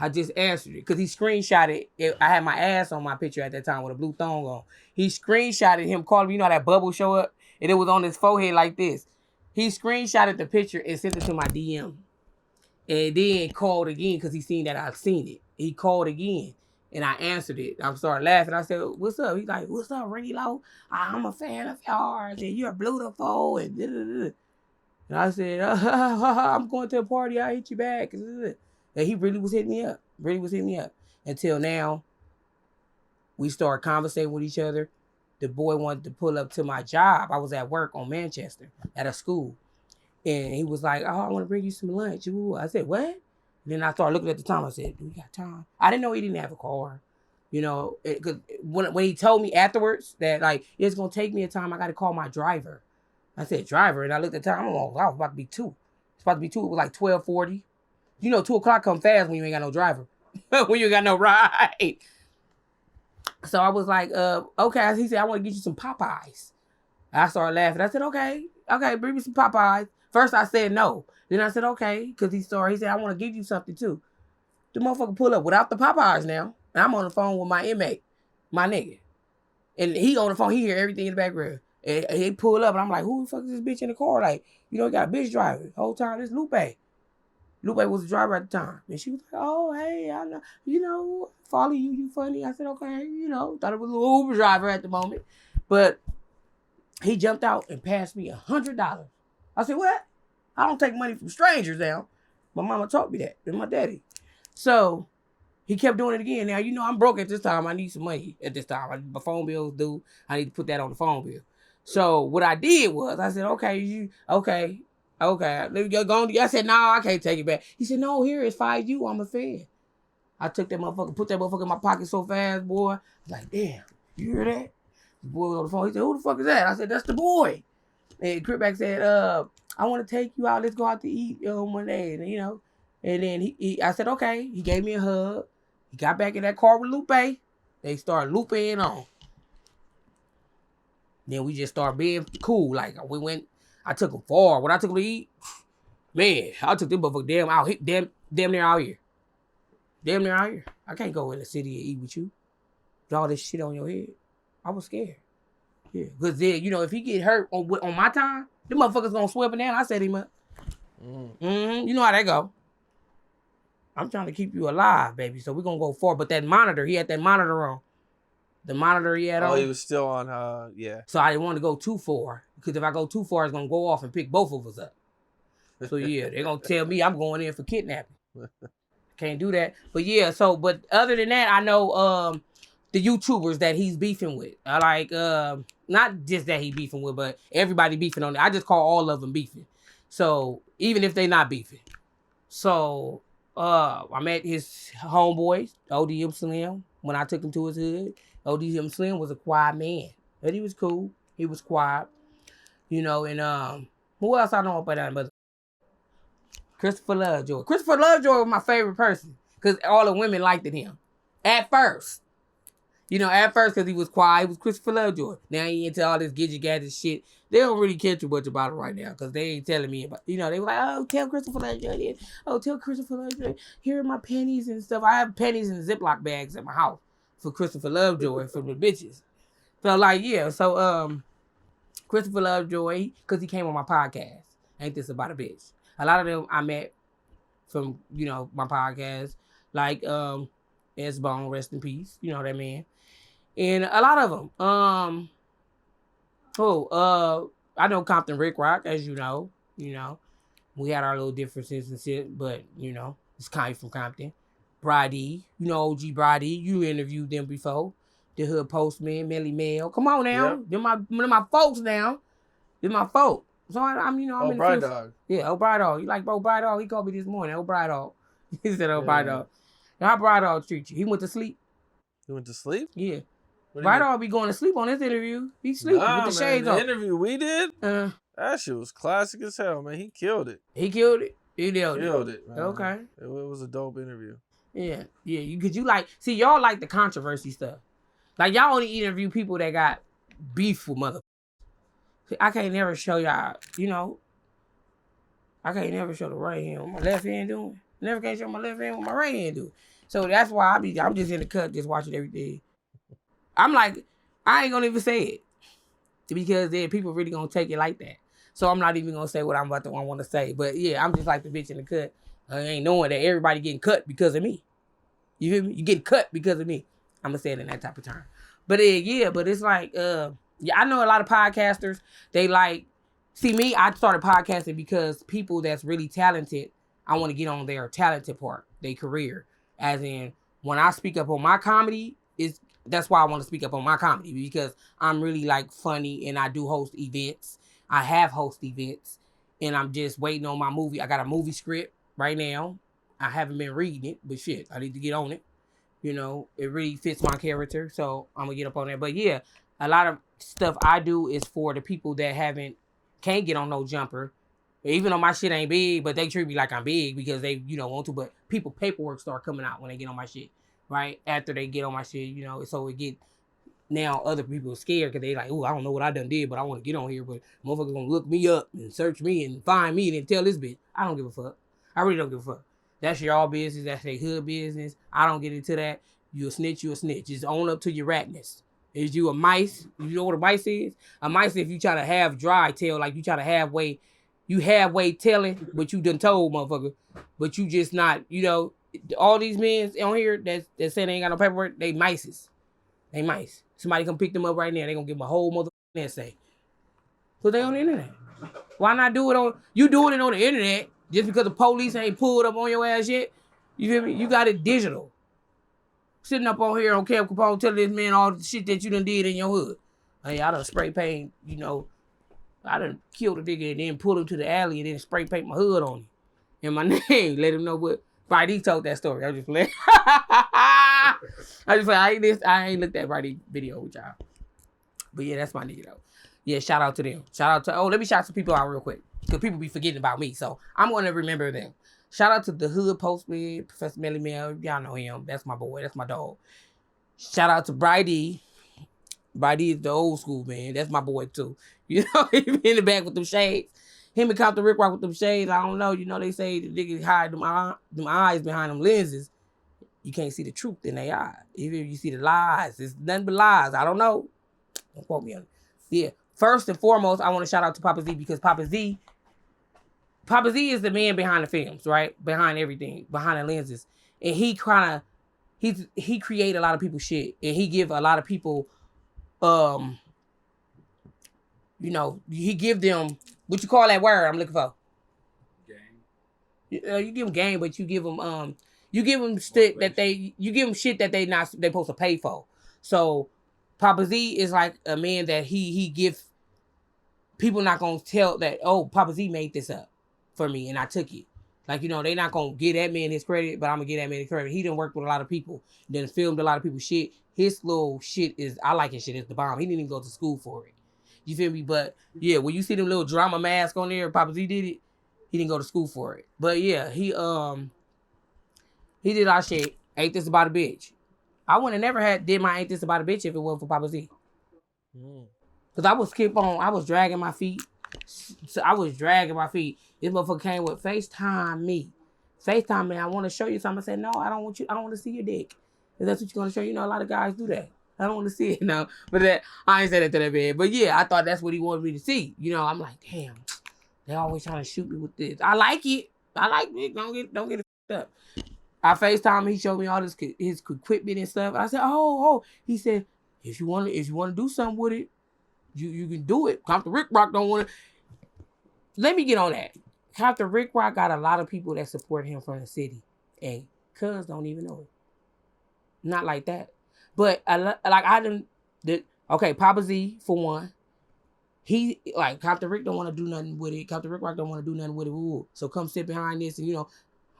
S2: I just answered it because he screenshotted it. I had my ass on my picture at that time with a blue thong on. He screenshotted him calling me. You know how that bubble show up? And it was on his forehead like this. He screenshotted the picture and sent it to my DM. And then called again because he seen that I seen it. He called again. And I answered it. I started laughing. I said, "What's up?" He's like, "What's up, Rennie Low? I'm a fan of yours. And you're beautiful." And da-da-da-da. And I said, "I'm going to a party. I'll hit you back." And he really was hitting me up. Really was hitting me up. Until now, we started conversating with each other. The boy wanted to pull up to my job. I was at work on Manchester at a school. And he was like, "Oh, I want to bring you some lunch." Ooh. I said, "What?" And then I started looking at the time. I said, "Do we got time?" I didn't know he didn't have a car. You know, because when he told me afterwards that, like, it's going to take me a time, I got to call my driver. I said, "Driver?" And I looked at the time. I was about to be 2. It's about to be 2. It was like 12:40. You know, 2 o'clock come fast when you ain't got no driver. When you ain't got no ride. So I was like, okay. He said, "I want to get you some Popeyes." I started laughing. I said, okay, bring me some Popeyes. First I said no. Then I said, okay, because he said, "I want to give you something too." The motherfucker pull up without the Popeyes now. And I'm on the phone with my inmate, my nigga. And he on the phone, he hear everything in the background. And he pull up and I'm like, "Who the fuck is this bitch in the car?" Like, you know, he got a bitch driving. The whole time, this Lupe. Lupe was the driver at the time. And she was like, "Oh, hey, I know, you know, follow you, you funny." I said, okay, you know, thought it was a little Uber driver at the moment. But he jumped out and passed me $100. I said, "What? I don't take money from strangers now." My mama taught me that, and my daddy. So he kept doing it again. Now, you know, I'm broke at this time. I need some money at this time. My phone bill's due. I need to put that on the phone bill. So what I did was, I said, okay. Let me go on. I said, "No, I can't take it back." He said, "No, here, it's 5 you. I'm a fan." I took that motherfucker, put that motherfucker in my pocket so fast, boy. I was like, "Damn, you hear that?" The boy was on the phone. He said, "Who the fuck is that?" I said, "That's the boy." And Crip said, "I want to take you out. Let's go out to eat one day." And, you know, and then I said, okay. He gave me a hug. He got back in that car with Lupe. They started looping on. Then we just started being cool. Like, I took him far. When I took him to eat, man, I took them motherfucker damn near out here. Damn near out here. I can't go in the city and eat with you. With all this shit on your head. I was scared. Yeah, because then, you know, if he get hurt on my time, the motherfuckers gonna sweep it down. I set him up. You know how that go. I'm trying to keep you alive, baby. So we're gonna go far. But that monitor, he had that monitor on. The monitor he had on.
S1: Oh, he was still on, yeah.
S2: So I didn't want to go too far. Because if I go too far, it's gonna go off and pick both of us up. So yeah, they're gonna tell me I'm going in for kidnapping. Can't do that. But yeah, but other than that, I know the YouTubers that he's beefing with. I like not just that he beefing with, but everybody beefing on it. I just call all of them beefing. So even if they not beefing. So I met his homeboys, ODM Slim, when I took him to his hood. ODM Slim was a quiet man. But he was cool. He was quiet. You know, and who else I know about that? But Christopher Lovejoy. Christopher Lovejoy was my favorite person. Because all the women liked him. At first. You know, at first, because he was quiet, he was Christopher Lovejoy. Now he into all this gadget shit. They don't really care too much about it right now, because they ain't telling me about, you know, they were like, "Oh, tell Christopher Lovejoy this. Oh, tell Christopher Lovejoy. Here are my pennies and stuff." I have pennies in Ziploc bags at my house for Christopher Lovejoy from the bitches. So, like, yeah. So, Christopher Lovejoy, because he came on my podcast. Ain't This About a Bitch? A lot of them I met from, you know, my podcast. Like, S-Bone, rest in peace. You know what I mean? And a lot of them. I know Compton Rick Rock, as you know. You know, we had our little differences and shit, but, you know, it's kind of from Compton. Brady, you know, OG Brady, you interviewed them before. The Hood Postman, Melly Mel. Come on now. Yep. They're my folks now. They're my folk. So I'm you know, I'm in the
S1: Bride Dog.
S2: Yeah, Bride Dog. You like Bride Dog? He called me this morning. Bride Dog. He said, Bride Dog. How Bright Dog treat you? He went to sleep.
S1: He went to sleep?
S2: Yeah.
S1: What do you
S2: Bright
S1: mean?
S2: Dog be going to sleep on this interview. He sleeping with
S1: Nah,
S2: the
S1: man.
S2: shades
S1: The
S2: on.
S1: interview we did, that shit was classic as hell, man. He killed it.
S2: He killed it. He nailed it.
S1: Killed it, man.
S2: Okay.
S1: It was a dope interview.
S2: Yeah. Cause you like, see, y'all like the controversy stuff. Like y'all only interview people that got beef with mother. I can't never show y'all, you know. I can't never show the right hand what my left hand doing. Never can show my left hand what my right hand do. So that's why I'm just in the cut, just watching everything. I'm like, I ain't gonna even say it. Because then people really gonna take it like that. So I'm not even gonna say what I want to say. But yeah, I'm just like the bitch in the cut. I ain't knowing that everybody getting cut because of me. You hear me? You getting cut because of me. I'm gonna say it in that type of term. But but it's like, I know a lot of podcasters, they like, see me, I started podcasting because people that's really talented, I want to get on their talented part, their career. As in, when I speak up on my comedy, that's why I want to speak up on my comedy, because I'm really like funny and I do host events. I have host events and I'm just waiting on my movie. I got a movie script right now. I haven't been reading it, but shit, I need to get on it. You know, it really fits my character, so I'm gonna get up on that. But yeah, a lot of stuff I do is for the people that can't get on no jumper. Even though my shit ain't big, but they treat me like I'm big because they, want to. But people paperwork start coming out when they get on my shit, right? After they get on my shit, so it get, now other people are scared because they like, oh, I don't know what I done did, but I want to get on here. But motherfuckers gonna look me up and search me and find me and then tell this bitch. I don't give a fuck. I really don't give a fuck. That's y'all business. That's their hood business. I don't get into that. You a snitch, you a snitch. Just own up to your ratness. Is you a mice? You know what a mice is? A mice, if you try to have dry tail, like you try to halfway telling, but you done told, motherfucker. But you just not, all these men on here that say they ain't got no paperwork, they mices. They mice. Somebody come pick them up right now. They gonna give them a whole motherfucking essay. So they on the internet. Why not do it you doing it on the internet just because the police ain't pulled up on your ass yet? You feel me? You got it digital. Sitting up on here on Camp Capone telling this man all the shit that you done did in your hood. Hey, I done spray paint, I done killed a nigga and then pulled him to the alley and then spray paint my hood on him. And my name, let him know what. Brady told that story. I just playing. I ain't looked at Brady video with y'all. But yeah, that's my nigga though. Yeah, shout out to them. Let me shout some people out real quick. Because people be forgetting about me. So I'm going to remember them. Shout out to the Hood Postman, Professor Melly Mel. Y'all know him. That's my boy. That's my dog. Shout out to Brady. Brady is the old school, man. That's my boy too. He be in the back with them shades. Him and Compton Rick Rock with them shades. I don't know. They say the niggas hide them eyes behind them lenses. You can't see the truth in their eyes. Even if you see the lies, it's nothing but lies. I don't know. Don't quote me on it. Yeah. First and foremost, I want to shout out to Papa Z because Papa Z is the man behind the films, right? Behind everything, behind the lenses. And he create a lot of people's shit. And he give a lot of people, he give them, what you call that word I'm looking for? Game. You give them game, but you give them, shit that they supposed to pay for. So Papa Z is like a man that he give people not gonna tell that, oh, Papa Z made this up for me and I took it. Like, they not gonna give that man his credit, but I'm gonna give that man his credit. He done worked with a lot of people, then filmed a lot of people's shit. His little shit I like his shit, it's the bomb. He didn't even go to school for it. You feel me? But yeah, when you see them little drama mask on there, Papa Z did it, he didn't go to school for it. But yeah, he did our shit. Ain't This About a Bitch. I would have never did my Ain't This About a Bitch if it wasn't for Papa Z. Cause I was dragging my feet. So I was dragging my feet. This motherfucker came with FaceTime me. I want to show you something. I said, no, I don't want to see your dick. If that's what you're gonna show, a lot of guys do that. I don't want to see it. No. But I ain't said that to that man. But yeah, I thought that's what he wanted me to see. I'm like, damn, they always trying to shoot me with this. I like it. Don't get it fucked up. I FaceTime him, he showed me all his equipment and stuff. I said, oh. He said, if you want to do something with it, you can do it. Compton Rick Rock don't want to. Let me get on that. Compton Rick Rock got a lot of people that support him from the city. And cuz don't even know it. Not like that. But Papa Z, for one. He, Compton Rick don't want to do nothing with it. Compton Rick Rock don't want to do nothing with it. Ooh. So come sit behind this and,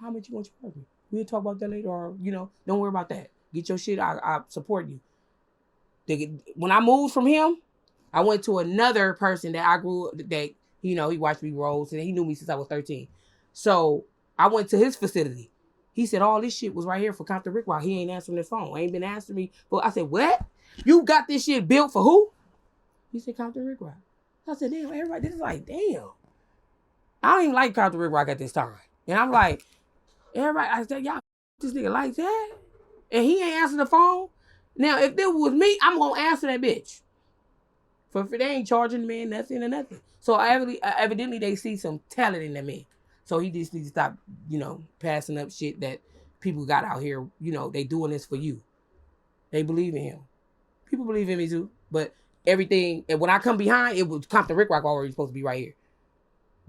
S2: how much you want to charge me? We'll talk about that later, or don't worry about that. Get your shit. I support you. When I moved from him, I went to another person that I grew that he watched me roll, and he knew me since I was 13. So I went to his facility. He said all this shit was right here for Compton Rick Rock. He ain't answering his phone. Ain't been answering me. But I said, what? You got this shit built for who? He said Compton Rick Rock. I said, damn, everybody. This is like, damn. I don't even like Compton Rick Rock at this time. And I'm like, everybody. I said, y'all, this nigga like that, and he ain't answering the phone. Now, if this was me, I'm gonna answer that bitch. For they ain't charging the man nothing or nothing. So evidently they see some talent in that man. So he just needs to stop, passing up shit that people got out here. They doing this for you. They believe in him. People believe in me too. But everything, and when I come behind, it was Compton Rick Rock already supposed to be right here.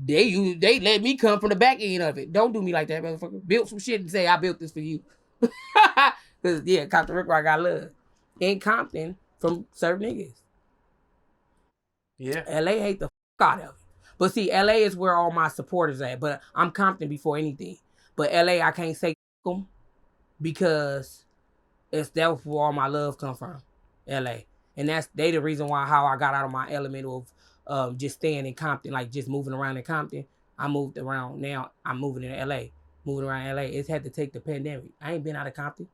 S2: They let me come from the back end of it. Don't do me like that, motherfucker. Build some shit and say I built this for you. Because Compton Rick Rock got love. In Compton from certain niggas.
S1: Yeah.
S2: LA hate the fuck out of it. But see, LA is where all my supporters at. But I'm Compton before anything. But LA, I can't say them because that's where all my love come from. LA. And they the reason why how I got out of my element of just staying in Compton, like just moving around in Compton. I moved around now. I'm moving to LA. Moving around LA. It's had to take the pandemic. I ain't been out of Compton.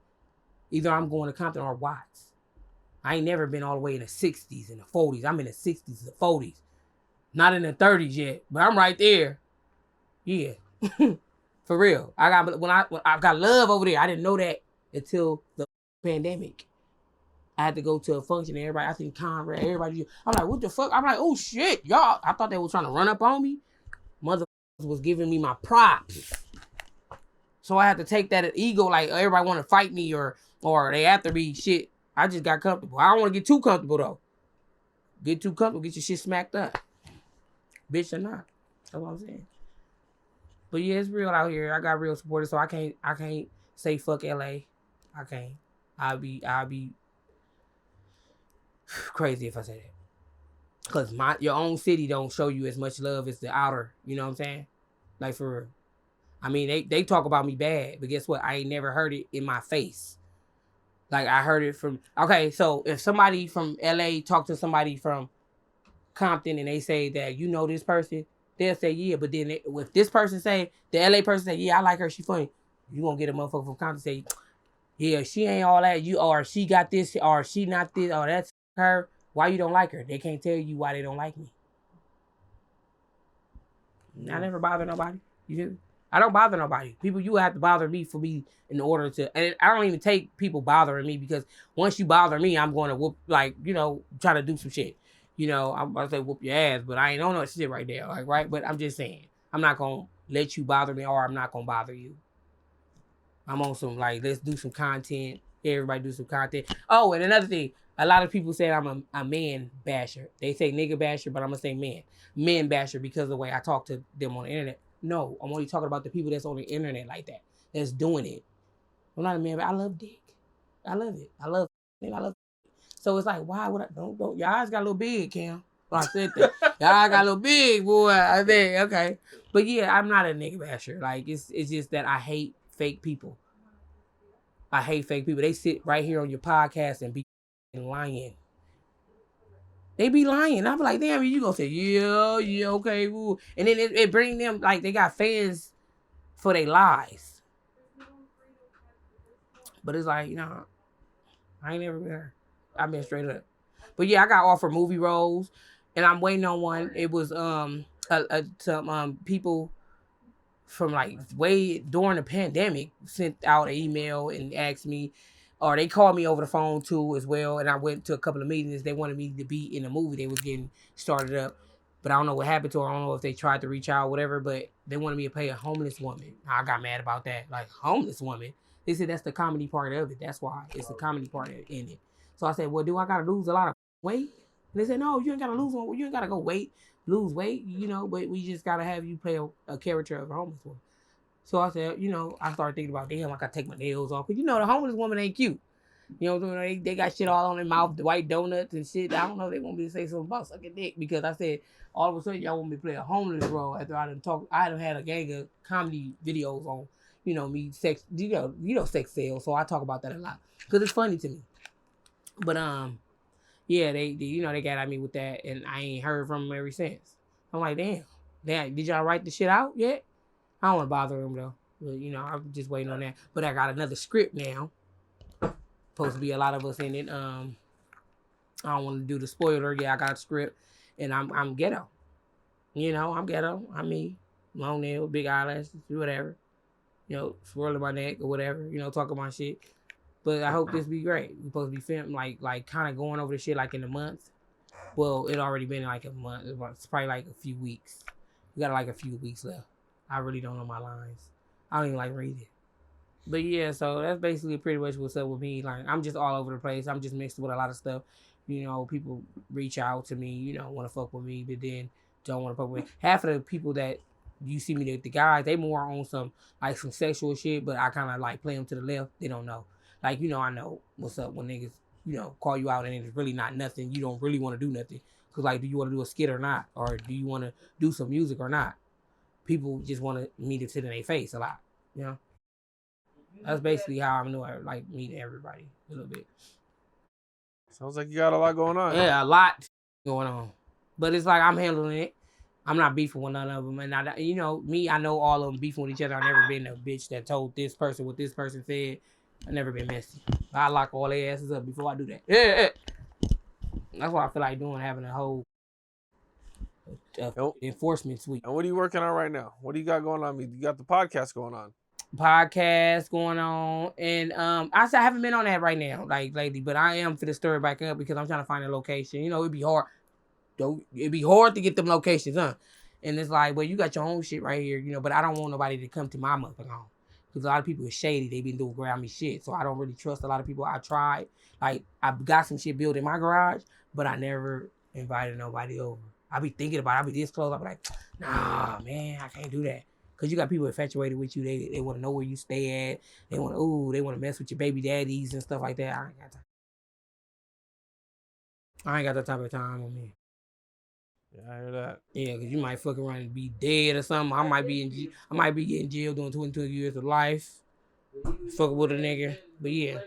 S2: Either I'm going to Compton or Watts. I ain't never been all the way in the 60s and the 40s. I'm in the 60s and the 40s. Not in the 30s yet, but I'm right there. Yeah. For real. I got love over there. I didn't know that until the pandemic. I had to go to a function and everybody, I think Conrad, everybody, I'm like, what the fuck? I'm like, oh shit, y'all. I thought they were trying to run up on me. Motherfuckers was giving me my props. So I had to take that ego, like everybody want to fight me or they after me, shit. I just got comfortable. I don't want to get too comfortable though. Get too comfortable, get your shit smacked up. Bitch or not. That's what I'm saying. But yeah, it's real out here. I got real supporters, so I can't say fuck LA. I can't. I'll be crazy if I say that. Cause your own city don't show you as much love as the outer. You know what I'm saying? Like for real. I mean, they talk about me bad, but guess what? I ain't never heard it in my face. Like I heard it from. Okay, so if somebody from LA talk to somebody from Compton and they say that this person, they'll say yeah. But then if this person say, the LA person say, yeah, I like her, she funny. You gonna get a motherfucker from Compton say, yeah, she ain't all that. Or she got this, or she not this, or that's her. Why you don't like her? They can't tell you why they don't like me. I never bother nobody. You hear me? I don't bother nobody. People, you have to bother me for me in order to, and I don't even take people bothering me because once you bother me, I'm going to whoop, try to do some shit. I'm about to say whoop your ass, but I ain't on no shit right there. Like, right? But I'm just saying, I'm not going to let you bother me or I'm not going to bother you. I'm on some, let's do some content. Everybody do some content. Oh, and another thing, a lot of people say I'm a man basher. They say nigga basher, but I'm going to say man. Men basher because of the way I talk to them on the internet. No, I'm only talking about the people that's on the internet like that, that's doing it. I'm not a man, but I love dick. I love it. I love it. So it's like, why would I? Don't. Your eyes got a little big, Cam. When I said that, your eyes got a little big, boy. I think, okay. But yeah, I'm not a nigga basher. It's just that I hate fake people. I hate fake people. They sit right here on your podcast and be lying. They be lying. I be like, damn, you gonna say, yeah, okay, woo. And then it bring them, they got fans for their lies. But it's like, I ain't never been her. I've been straight up. But yeah, I got offered movie roles, and I'm waiting on one. It was some people from way during the pandemic sent out an email and asked me, or they called me over the phone too as well. And I went to a couple of meetings. They wanted me to be in a movie they was getting started up, but I don't know what happened to her. I don't know if they tried to reach out or whatever, but they wanted me to play a homeless woman. I got mad about that. Homeless woman. They said that's the comedy part of it. That's why it's the comedy part in it. So I said, well, do I got to lose a lot of weight? And they said, no, you ain't got to lose one. You ain't got to lose weight, but we just got to have you play a character of a homeless woman. So I said, I started thinking about, damn, I got to take my nails off. Because, the homeless woman ain't cute. They got shit all on their mouth, the white donuts and shit. I don't know if they want me to say something about sucking dick because I said, all of a sudden, y'all want me to play a homeless role after I done had a gang of comedy videos on, me sex, sex sales. So I talk about that a lot because it's funny to me. But yeah, they they got at me with that, and I ain't heard from them ever since. I'm like, damn, did y'all write the shit out yet? I don't want to bother them though. But I'm just waiting on that. But I got another script now. Supposed to be a lot of us in it. I don't want to do the spoiler. Yeah, I got a script, and I'm ghetto. I'm ghetto. I'm me. Long nail, big eyelashes, whatever. Swirling my neck or whatever. Talking my shit. But I hope this be great. We're supposed to be filming like kind of going over the shit like in a month. Well, it already been like a month. It's probably like a few weeks. We got like a few weeks left. I really don't know my lines. I don't even like reading. But yeah, so that's basically pretty much what's up with me. Like I'm just all over the place. I'm just mixed with a lot of stuff. People reach out to me, want to fuck with me, but then don't want to fuck with me. Half of the people that you see me, the guys, they more on some sexual shit, but I kind of like play them to the left. They don't know. Like, I know what's up when niggas, call you out and it's really not nothing. You don't really want to do nothing. Because, like, do you want to do a skit or not? Or do you want to do some music or not? People just want to meet it to their face a lot, That's basically how I'm doing, like, meeting everybody a little bit.
S1: Sounds like you got a lot going on.
S2: Yeah, a lot going on. But it's like I'm handling it. I'm not beefing with none of them. And, I know all of them beefing with each other. I've never been a bitch that told this person what this person said. I've never been messy. I lock all their asses up before I do that. Yeah. That's what I feel like doing, having a whole enforcement suite.
S1: And what are you working on right now? What do you got going on? You got the podcast going on.
S2: Podcast going on. And I haven't been on that right now, like lately, but I am for the stir back up because I'm trying to find a location. It'd be hard. It'd be hard to get them locations, huh? And it's like, well, you got your own shit right here, but I don't want nobody to come to my motherfucking home. Because a lot of people are shady. They been doing grab me shit. So I don't really trust a lot of people. I tried. Like, I got some shit built in my garage, but I never invited nobody over. I be thinking about it. I be this close. I be like, nah, man, I can't do that. Because you got people infatuated with you. They want to know where you stay at. They want to mess with your baby daddies and stuff like that. I ain't got time. I ain't got that type of time on me.
S1: Yeah, I hear that.
S2: Yeah, because you might fuck around and be dead or something. I might be in jail doing 22 years of life. Fucking with a nigga. But yeah.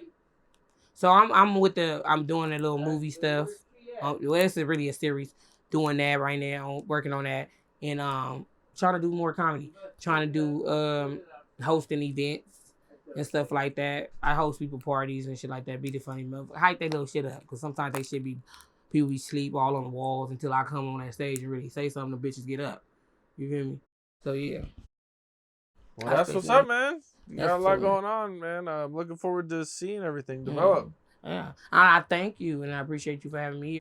S2: So I'm doing a little movie stuff. Well, it's really a series. Doing that right now, working on that. And trying to do more comedy. Trying to do hosting events and stuff like that. I host people parties and shit like that. Be the funny motherfucker. Hype that little shit up. Because sometimes they shit be people be sleep all on the walls until I come on that stage and really say something. The bitches get up. You feel me? So yeah.
S1: Well, that's what's up, man. You got a lot going on, man. I'm looking forward to seeing everything develop.
S2: Yeah. I thank you and I appreciate you for having me here.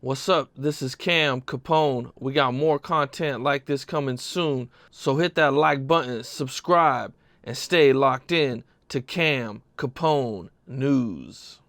S1: What's up? This is Capone. We got more content like this coming soon. So hit that like button, subscribe, and stay locked in to Capone News.